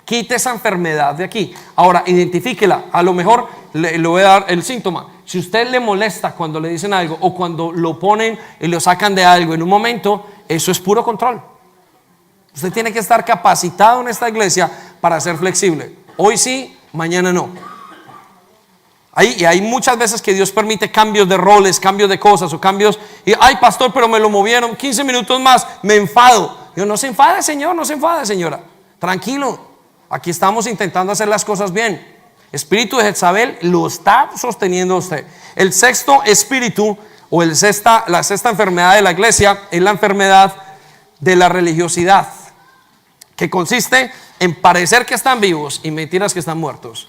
Quite esa enfermedad de aquí. Ahora, identifíquela. A lo mejor le voy a dar el síntoma. Si usted le molesta cuando le dicen algo o cuando lo ponen y lo sacan de algo en un momento, eso es puro control. Usted tiene que estar capacitado en esta iglesia para ser flexible. Hoy sí, mañana no. Y hay muchas veces que Dios permite cambios de roles, cambios de cosas o cambios. Y, ay, pastor, pero me lo movieron 15 minutos más, me enfado. Yo, no se enfade, señor, no se enfade, señora. Tranquilo, aquí estamos intentando hacer las cosas bien. Espíritu de Jezabel lo está sosteniendo usted. El sexto espíritu o la sexta enfermedad de la iglesia es la enfermedad de la religiosidad, que consiste en parecer que están vivos y mentiras que están muertos.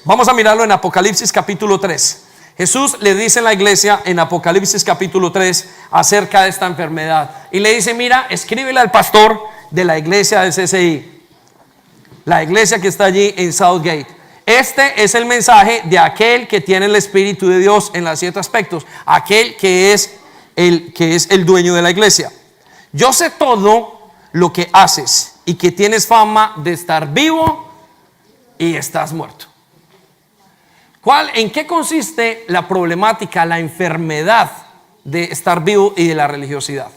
Vamos a mirarlo en Apocalipsis capítulo 3. Jesús le dice en la iglesia en Apocalipsis capítulo 3 acerca de esta enfermedad y le dice, mira, escríbele al pastor de la iglesia del CCI, la iglesia que está allí en Southgate. Este es el mensaje de aquel que tiene el Espíritu de Dios en los 7 aspectos, aquel que es el dueño de la iglesia. Yo sé todo lo que haces y que tienes fama de estar vivo y estás muerto. ¿En qué consiste la problemática, la enfermedad de estar vivo y de la religiosidad?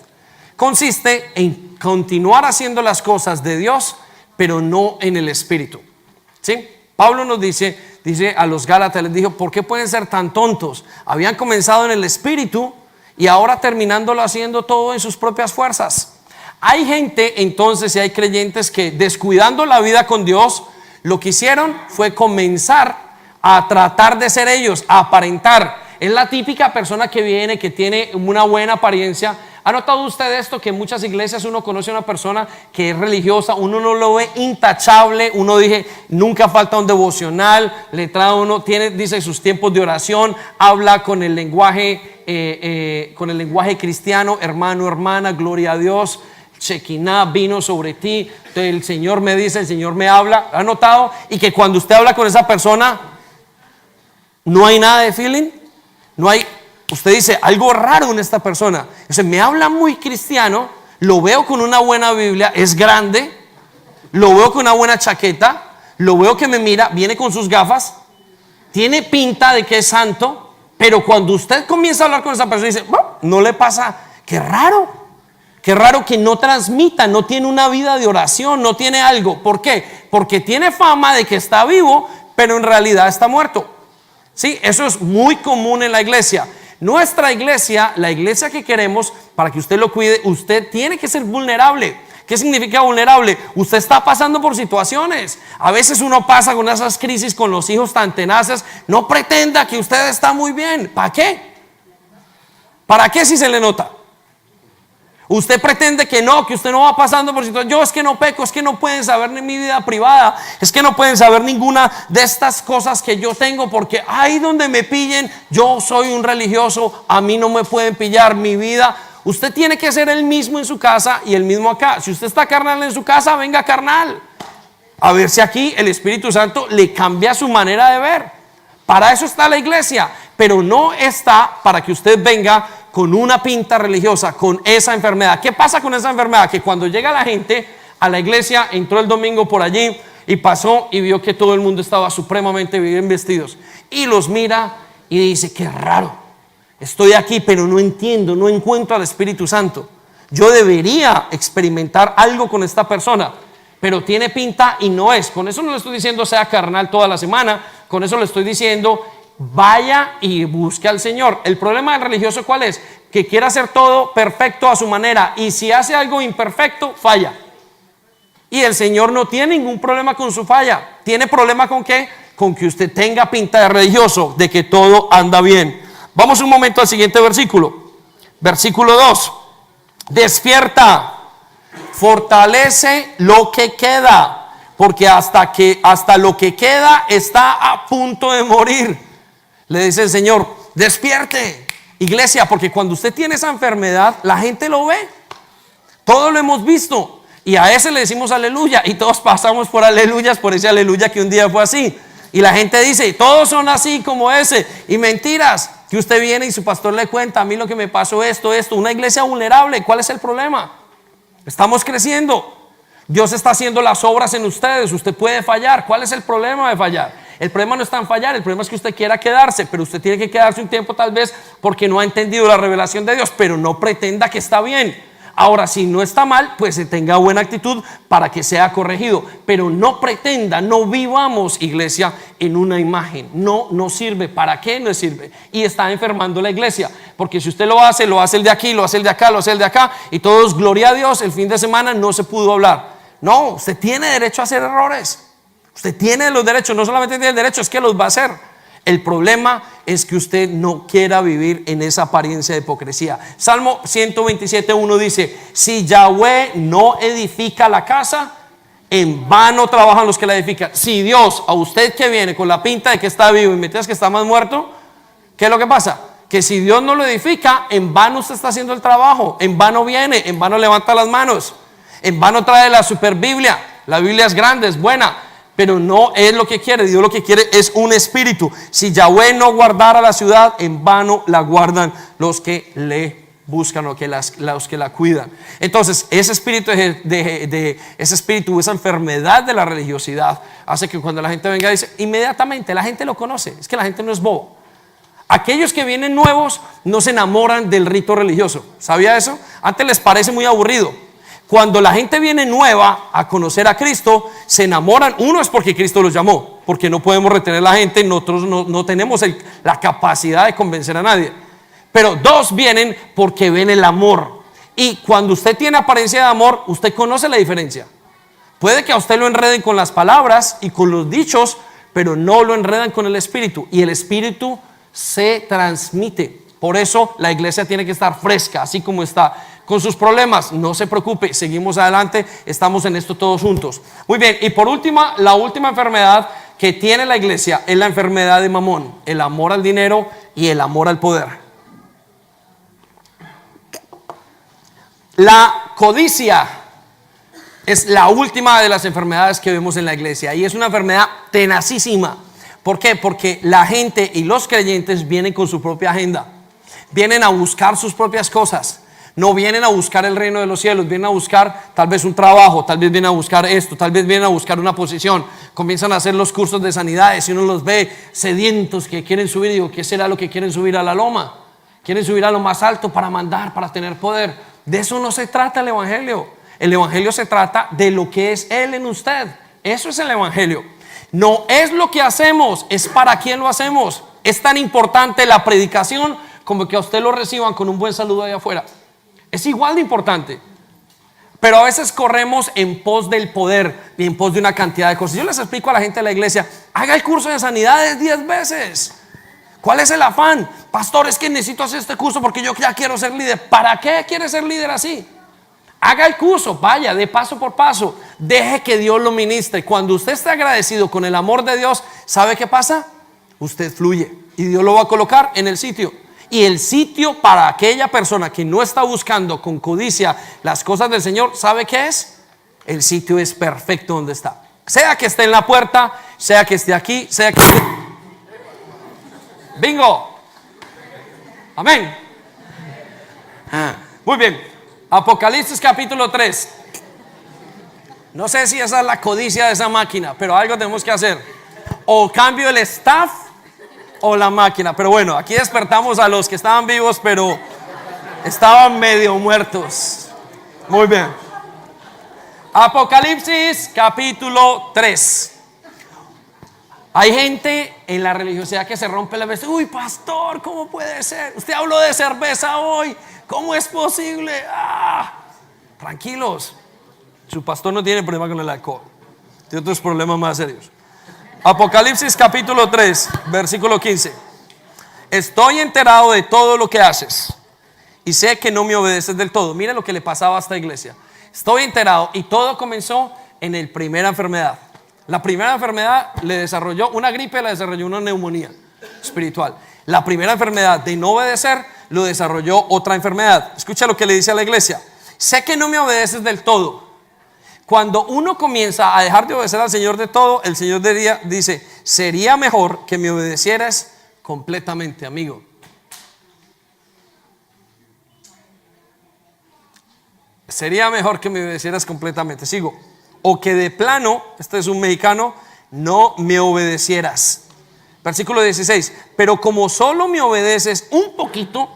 Consiste en continuar haciendo las cosas de Dios, pero no en el Espíritu. ¿Sí? Pablo nos dice a los Gálatas, les dijo, ¿por qué pueden ser tan tontos? Habían comenzado en el Espíritu y ahora terminándolo haciendo todo en sus propias fuerzas. Hay gente entonces y hay creyentes que descuidando la vida con Dios, lo que hicieron fue comenzar a tratar de ser ellos, a aparentar. Es la típica persona que viene, que tiene una buena apariencia. ¿Ha notado usted esto? Que en muchas iglesias uno conoce a una persona que es religiosa, uno no lo ve intachable, uno dice, nunca falta un devocional, letrado uno, dice sus tiempos de oración, habla con el lenguaje cristiano, hermano, hermana, gloria a Dios, Shekinah vino sobre ti, el Señor me dice, el Señor me habla. ¿Ha notado? Y que cuando usted habla con esa persona, no hay nada de feeling, no hay. Usted dice, algo raro en esta persona. Me habla muy cristiano, lo veo con una buena Biblia, es grande, lo veo con una buena chaqueta, lo veo que me mira, viene con sus gafas, tiene pinta de que es santo, pero cuando usted comienza a hablar con esa persona, dice, no le pasa, qué raro que no transmita, no tiene una vida de oración, no tiene algo. ¿Por qué? Porque tiene fama de que está vivo, pero en realidad está muerto. Sí, eso es muy común en la iglesia. Nuestra iglesia, la iglesia que queremos, para que usted lo cuide, usted tiene que ser vulnerable. ¿Qué significa vulnerable? Usted está pasando por situaciones. A veces uno pasa con esas crisis con los hijos tan tenaces. No pretenda que usted está muy bien. ¿Para qué? ¿Para qué si se le nota? Usted pretende que usted no va pasando por situaciones. Yo es que no peco, es que no pueden saber ni mi vida privada, es que no pueden saber ninguna de estas cosas que yo tengo, porque ahí donde me pillen, yo soy un religioso, a mí no me pueden pillar mi vida. Usted tiene que ser el mismo en su casa y el mismo acá. Si usted está carnal en su casa, venga carnal. A ver si aquí el Espíritu Santo le cambia su manera de ver. Para eso está la iglesia, pero no está para que usted venga con una pinta religiosa, con esa enfermedad. ¿Qué pasa con esa enfermedad? Que cuando llega la gente a la iglesia, entró el domingo por allí y pasó y vio que todo el mundo estaba supremamente bien vestidos, y los mira y dice, qué raro, estoy aquí pero no entiendo, no encuentro al Espíritu Santo. Yo debería experimentar algo con esta persona, pero tiene pinta y no es. Con eso no le estoy diciendo sea carnal toda la semana, con eso le estoy diciendo vaya y busque al Señor. El problema del religioso, ¿cuál es? Que quiere hacer todo perfecto a su manera, y si hace algo imperfecto, falla. Y el Señor no tiene ningún problema con su falla. ¿Tiene problema con qué? Con que usted tenga pinta de religioso, de que todo anda bien. Vamos un momento al siguiente versículo. Versículo 2. Despierta, fortalece lo que queda, porque hasta lo que queda está a punto de morir. Le dice el Señor, despierte, iglesia, porque cuando usted tiene esa enfermedad, la gente lo ve. Todos lo hemos visto. Y a ese le decimos aleluya. Y todos pasamos por aleluyas, por ese aleluya que un día fue así. Y la gente dice, todos son así como ese. Y mentiras, que usted viene y su pastor le cuenta, a mí lo que me pasó esto. Una iglesia vulnerable. ¿Cuál es el problema? Estamos creciendo. Dios está haciendo las obras en ustedes. Usted puede fallar. ¿Cuál es el problema de fallar? El problema no está en fallar, el problema es que usted quiera quedarse, pero usted tiene que quedarse un tiempo tal vez porque no ha entendido la revelación de Dios, pero no pretenda que está bien. Ahora, si no está mal, pues tenga buena actitud para que sea corregido, pero no pretenda, no vivamos, iglesia, en una imagen. No sirve. ¿Para qué no sirve? Y está enfermando la iglesia, porque si usted lo hace el de aquí, lo hace el de acá, lo hace el de acá, y todos, gloria a Dios, el fin de semana no se pudo hablar. No, usted tiene derecho a hacer errores. Usted tiene los derechos, no solamente tiene el derecho, es que los va a hacer. El problema es que usted no quiera vivir en esa apariencia de hipocresía. Salmo 127:1 dice, si Yahweh no edifica la casa, en vano trabajan los que la edifican. Si Dios, a usted que viene con la pinta de que está vivo y mientras que está más muerto, ¿qué es lo que pasa? Que si Dios no lo edifica, en vano usted está haciendo el trabajo, en vano viene, en vano levanta las manos, en vano trae la super Biblia. La Biblia es grande, es buena, pero no es lo que quiere. Dios lo que quiere es un espíritu. Si Yahweh no guardara la ciudad, en vano la guardan los que le buscan, los que la cuidan. Entonces ese espíritu esa enfermedad de la religiosidad hace que cuando la gente venga dice, inmediatamente la gente lo conoce. Es que la gente no es bobo. Aquellos que vienen nuevos no se enamoran del rito religioso. ¿Sabía eso? Antes les parece muy aburrido. Cuando la gente viene nueva a conocer a Cristo, se enamoran. Uno es porque Cristo los llamó, porque no podemos retener a la gente. Nosotros no tenemos la capacidad de convencer a nadie. Pero dos vienen porque ven el amor. Y cuando usted tiene apariencia de amor, usted conoce la diferencia. Puede que a usted lo enreden con las palabras y con los dichos, pero no lo enredan con el espíritu. Y el espíritu se transmite. Por eso la iglesia tiene que estar fresca, así como está. Con sus problemas, no se preocupe, seguimos adelante, estamos en esto todos juntos. Muy bien, y por último, la última enfermedad que tiene la iglesia es la enfermedad de Mamón, el amor al dinero y el amor al poder. La codicia es la última de las enfermedades que vemos en la iglesia y es una enfermedad tenacísima. ¿Por qué? Porque la gente y los creyentes vienen con su propia agenda, vienen a buscar sus propias cosas. No vienen a buscar el reino de los cielos, vienen a buscar tal vez un trabajo, tal vez vienen a buscar esto, tal vez vienen a buscar una posición. Comienzan a hacer los cursos de sanidades y uno los ve sedientos que quieren subir. Y digo, ¿qué será lo que quieren subir a la loma? Quieren subir a lo más alto para mandar, para tener poder. De eso no se trata el evangelio. El evangelio se trata de lo que es Él en usted. Eso es el evangelio. No es lo que hacemos, es para quién lo hacemos. Es tan importante la predicación como que a usted lo reciban con un buen saludo allá afuera. Es igual de importante. Pero a veces corremos en pos del poder y en pos de una cantidad de cosas. Yo les explico a la gente de la iglesia: haga el curso de sanidades 10 veces. ¿Cuál es el afán? Pastor, es que necesito hacer este curso porque yo ya quiero ser líder. ¿Para qué quiere ser líder así? Haga el curso, vaya de paso por paso. Deje que Dios lo ministre. Cuando usted esté agradecido con el amor de Dios, ¿sabe qué pasa? Usted fluye y Dios lo va a colocar en el sitio. Y el sitio para aquella persona que no está buscando con codicia las cosas del Señor, ¿sabe qué es? El sitio es perfecto donde está. Sea que esté en la puerta, sea que esté aquí, sea que esté... ¡Bingo! Amén. Muy bien. Apocalipsis capítulo 3. No sé si esa es la codicia de esa máquina, pero algo tenemos que hacer. O cambio el staff o la máquina. Pero bueno, aquí despertamos a los que estaban vivos, pero estaban medio muertos. Muy bien. Apocalipsis capítulo 3. Hay gente en la religiosidad que se rompe la vez. Uy, pastor, ¿cómo puede ser? Usted habló de cerveza hoy. ¿Cómo es posible? Tranquilos. Su pastor no tiene problema con el alcohol. Tiene otros problemas más serios. Apocalipsis capítulo 3, versículo 15. Estoy enterado de todo lo que haces y sé que no me obedeces del todo. Mira lo que le pasaba a esta iglesia. Estoy enterado, y todo comenzó en la primera enfermedad. La primera enfermedad le desarrolló una gripe, le desarrolló una neumonía espiritual. La primera enfermedad de no obedecer lo desarrolló otra enfermedad. Escucha lo que le dice a la iglesia. Sé que no me obedeces del todo. Cuando uno comienza a dejar de obedecer al Señor de todo, el Señor dice: sería mejor que me obedecieras completamente, amigo. Sería mejor que me obedecieras completamente. Sigo. O que de plano, este es un mexicano, no me obedecieras. Versículo 16. Pero como solo me obedeces un poquito,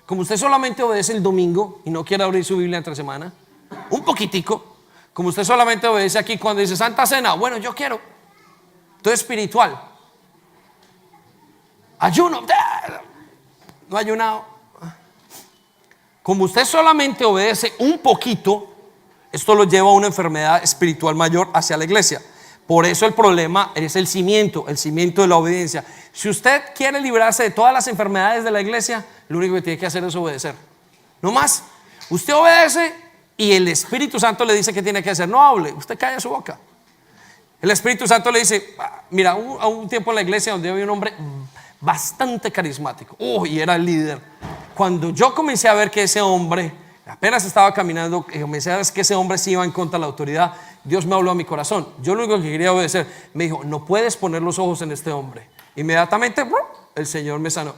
como usted solamente obedece el domingo y no quiere abrir su Biblia entre semana, un poquitico. Como usted solamente obedece aquí cuando dice Santa Cena, bueno, yo quiero. Todo espiritual. Ayuno, no ayunado. Como usted solamente obedece un poquito, esto lo lleva a una enfermedad espiritual mayor hacia la iglesia. Por eso el problema es el cimiento de la obediencia. Si usted quiere librarse de todas las enfermedades de la iglesia, lo único que tiene que hacer es obedecer. No más. Usted obedece y el Espíritu Santo le dice que tiene que hacer. No hable, usted calla su boca. El Espíritu Santo le dice: mira, hubo un tiempo en la iglesia donde había un hombre bastante carismático. Y era el líder. Cuando yo comencé a ver que ese hombre apenas estaba caminando, comencé a ver que ese hombre sí iba en contra de la autoridad, Dios me habló a mi corazón. Yo lo único que quería obedecer. Me dijo: no puedes poner los ojos en este hombre. Inmediatamente el Señor me sanó.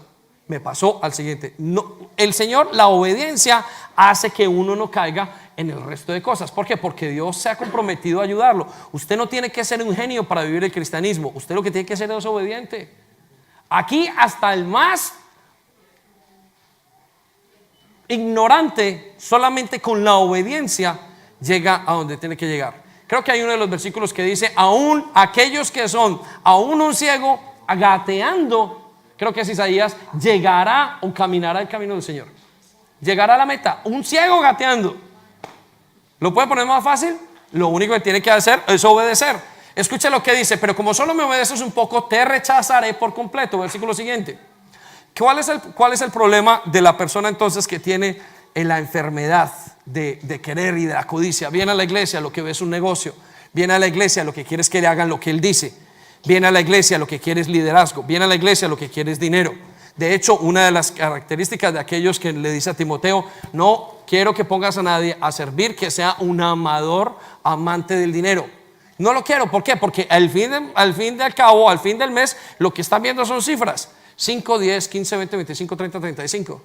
Me pasó al siguiente. No, el Señor, la obediencia hace que uno no caiga en el resto de cosas. ¿Por qué? Porque Dios se ha comprometido a ayudarlo. Usted no tiene que ser un genio para vivir el cristianismo. Usted lo que tiene que ser es obediente. Aquí hasta el más ignorante, solamente con la obediencia llega a donde tiene que llegar. Creo que hay uno de los versículos que dice: aún aquellos que son, aún un ciego gateando, creo que es Isaías, llegará o caminará el camino del Señor. Llegará a la meta. Un ciego gateando. ¿Lo puede poner más fácil? Lo único que tiene que hacer es obedecer. Escuche lo que dice: pero como solo me obedeces un poco, te rechazaré por completo. Versículo siguiente. ¿Cuál es el problema de la persona entonces que tiene la enfermedad de querer y de la codicia? Viene a la iglesia, lo que ve es un negocio. Viene a la iglesia, lo que quiere es que le hagan lo que él dice. Viene a la iglesia, lo que quiere es liderazgo. Viene a la iglesia, lo que quiere es dinero. De hecho, una de las características de aquellos que le dice a Timoteo: no quiero que pongas a nadie a servir que sea un amador, amante del dinero. No lo quiero. ¿Por qué? Porque al fin del cabo, al fin del mes, lo que están viendo son cifras: 5, 10, 15, 20, 25, 30, 35.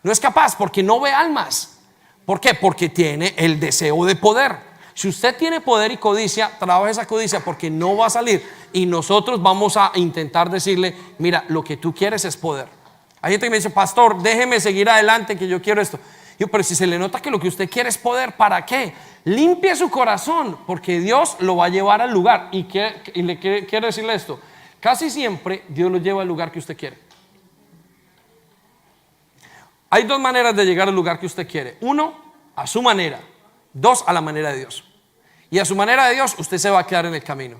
No es capaz porque no ve almas. ¿Por qué? Porque tiene el deseo de poder. Si usted tiene poder y codicia, trabaja esa codicia porque no va a salir. Y nosotros vamos a intentar decirle: mira, lo que tú quieres es poder. Hay gente que me dice: pastor, déjeme seguir adelante que yo quiero esto. Yo, pero si se le nota que lo que usted quiere es poder, ¿para qué? Limpie su corazón, porque Dios lo va a llevar al lugar. Y quiero decirle esto: casi siempre Dios lo lleva al lugar que usted quiere. Hay dos maneras de llegar al lugar que usted quiere. Uno, a su manera. Dos, a la manera de Dios. Y a su manera de Dios usted se va a quedar en el camino.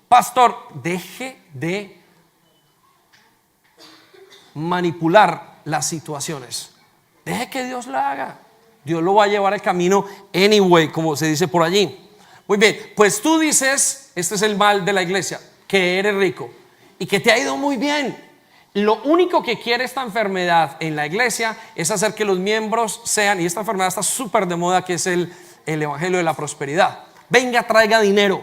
Pastor, deje de manipular las situaciones. Deje que Dios la haga. Dios lo va a llevar al camino anyway, como se dice por allí. Muy bien, pues tú dices, este es el mal de la iglesia, que eres rico y que te ha ido muy bien. Lo único que quiere esta enfermedad en la iglesia es hacer que los miembros sean, y esta enfermedad está súper de moda, que es el evangelio de la prosperidad. Venga, traiga dinero.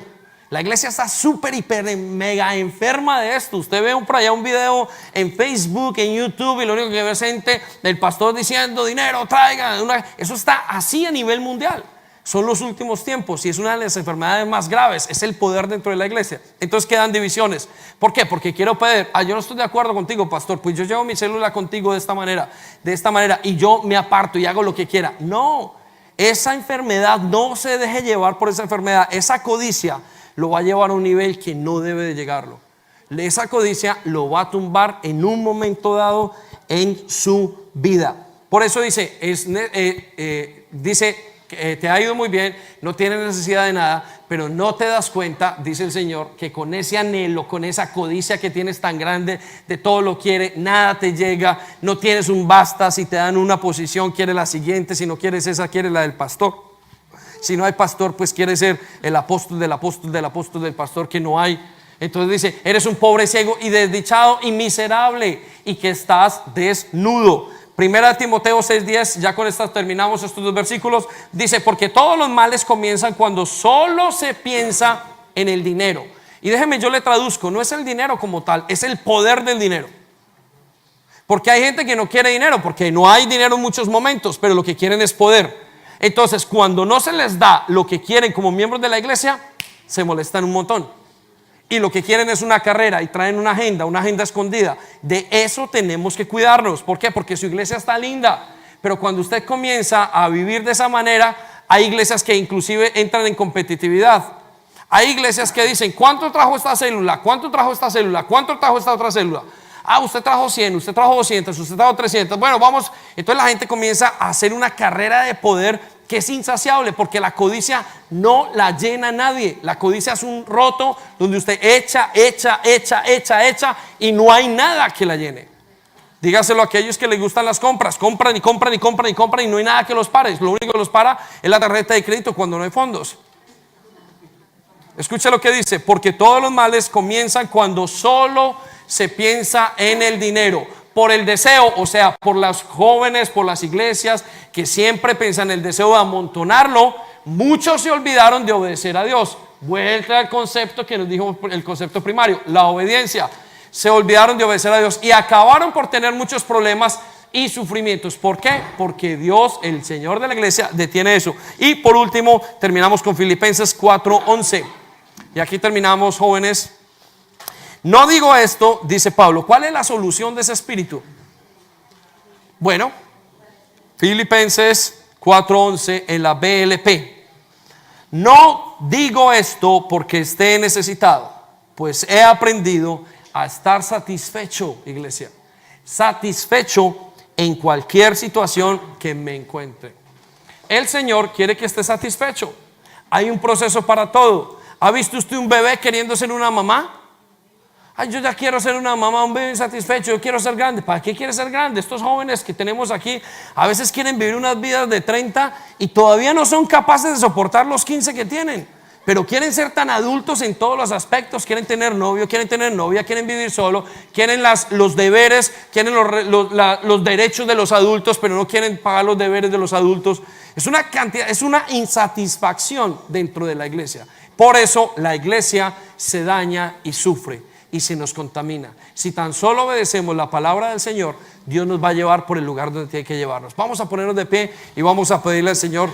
La iglesia está súper, hiper, mega enferma de esto. Usted ve por allá un video en Facebook, en YouTube, y lo único que ve es gente del pastor diciendo: dinero, traiga. Eso está así a nivel mundial. Son los últimos tiempos y es una de las enfermedades más graves. Es el poder dentro de la iglesia. Entonces quedan divisiones. ¿Por qué? Porque quiero pedir: yo no estoy de acuerdo contigo, pastor, pues yo llevo mi célula contigo de esta manera, y yo me aparto y hago lo que quiera. No, esa enfermedad, no se deje llevar por esa enfermedad. Esa codicia lo va a llevar a un nivel que no debe de llegarlo. Esa codicia lo va a tumbar en un momento dado en su vida. Por eso dice, te ha ido muy bien, no tienes necesidad de nada, pero no te das cuenta, dice el Señor, que con ese anhelo, con esa codicia que tienes tan grande, de todo lo quiere, nada te llega, no tienes un basta. Si te dan una posición, quieres la siguiente; si no quieres esa, quieres la del pastor. Si no hay pastor, pues quiere ser el apóstol del apóstol del apóstol del pastor, que no hay. Entonces dice: eres un pobre, ciego y desdichado y miserable, y que estás desnudo. Primera Timoteo 6:10, ya con esta terminamos estos dos versículos. Dice: porque todos los males comienzan cuando solo se piensa en el dinero. Y déjeme, yo le traduzco: no es el dinero como tal, es el poder del dinero. Porque hay gente que no quiere dinero, porque no hay dinero en muchos momentos, pero lo que quieren es poder. Entonces, cuando no se les da lo que quieren como miembros de la iglesia, se molestan un montón. Y lo que quieren es una carrera y traen una agenda escondida. De eso tenemos que cuidarnos. ¿Por qué? Porque su iglesia está linda, pero cuando usted comienza a vivir de esa manera, hay iglesias que inclusive entran en competitividad. Hay iglesias que dicen: ¿cuánto trajo esta célula? ¿Cuánto trajo esta célula? ¿Cuánto trajo esta otra célula? Usted trajo 100, usted trajo 200, usted trajo 300. Bueno, vamos. Entonces la gente comienza a hacer una carrera de poder que es insaciable, porque la codicia no la llena nadie. La codicia es un roto donde usted echa y no hay nada que la llene. Dígaselo a aquellos que les gustan las compras: compran y no hay nada que los pare. Lo único que los para es la tarjeta de crédito cuando no hay fondos. Escuche lo que dice: porque todos los males comienzan cuando solo se piensa en el dinero. Por el deseo, o sea, por las jóvenes, por las iglesias que siempre piensan en el deseo de amontonarlo, muchos se olvidaron de obedecer a Dios. Vuelta al concepto que nos dijo el concepto primario, la obediencia. Se olvidaron de obedecer a Dios y acabaron por tener muchos problemas y sufrimientos. ¿Por qué? Porque Dios, el Señor de la iglesia, detiene eso. Y por último, terminamos con Filipenses 4:11. Y aquí terminamos, jóvenes. No digo esto, dice Pablo. ¿Cuál es la solución de ese espíritu? Bueno, Filipenses 4:11 en la BLP. No digo esto porque esté necesitado, pues he aprendido a estar satisfecho, iglesia. Satisfecho en cualquier situación que me encuentre. El Señor quiere que esté satisfecho. Hay un proceso para todo. ¿Ha visto usted un bebé queriendo ser una mamá? Ay, yo ya quiero ser una mamá, un bebé insatisfecho, yo quiero ser grande. ¿Para qué quiere ser grande? Estos jóvenes que tenemos aquí a veces quieren vivir unas vidas de 30 y todavía no son capaces de soportar los 15 que tienen, pero quieren ser tan adultos en todos los aspectos. Quieren tener novio, quieren tener novia, quieren vivir solo, quieren los deberes, quieren los derechos de los adultos, pero no quieren pagar los deberes de los adultos. Es una cantidad, es una insatisfacción dentro de la iglesia. Por eso la iglesia se daña y sufre y se nos contamina. Si tan solo obedecemos la palabra del Señor, Dios nos va a llevar por el lugar donde tiene que llevarnos. Vamos a ponernos de pie y vamos a pedirle al Señor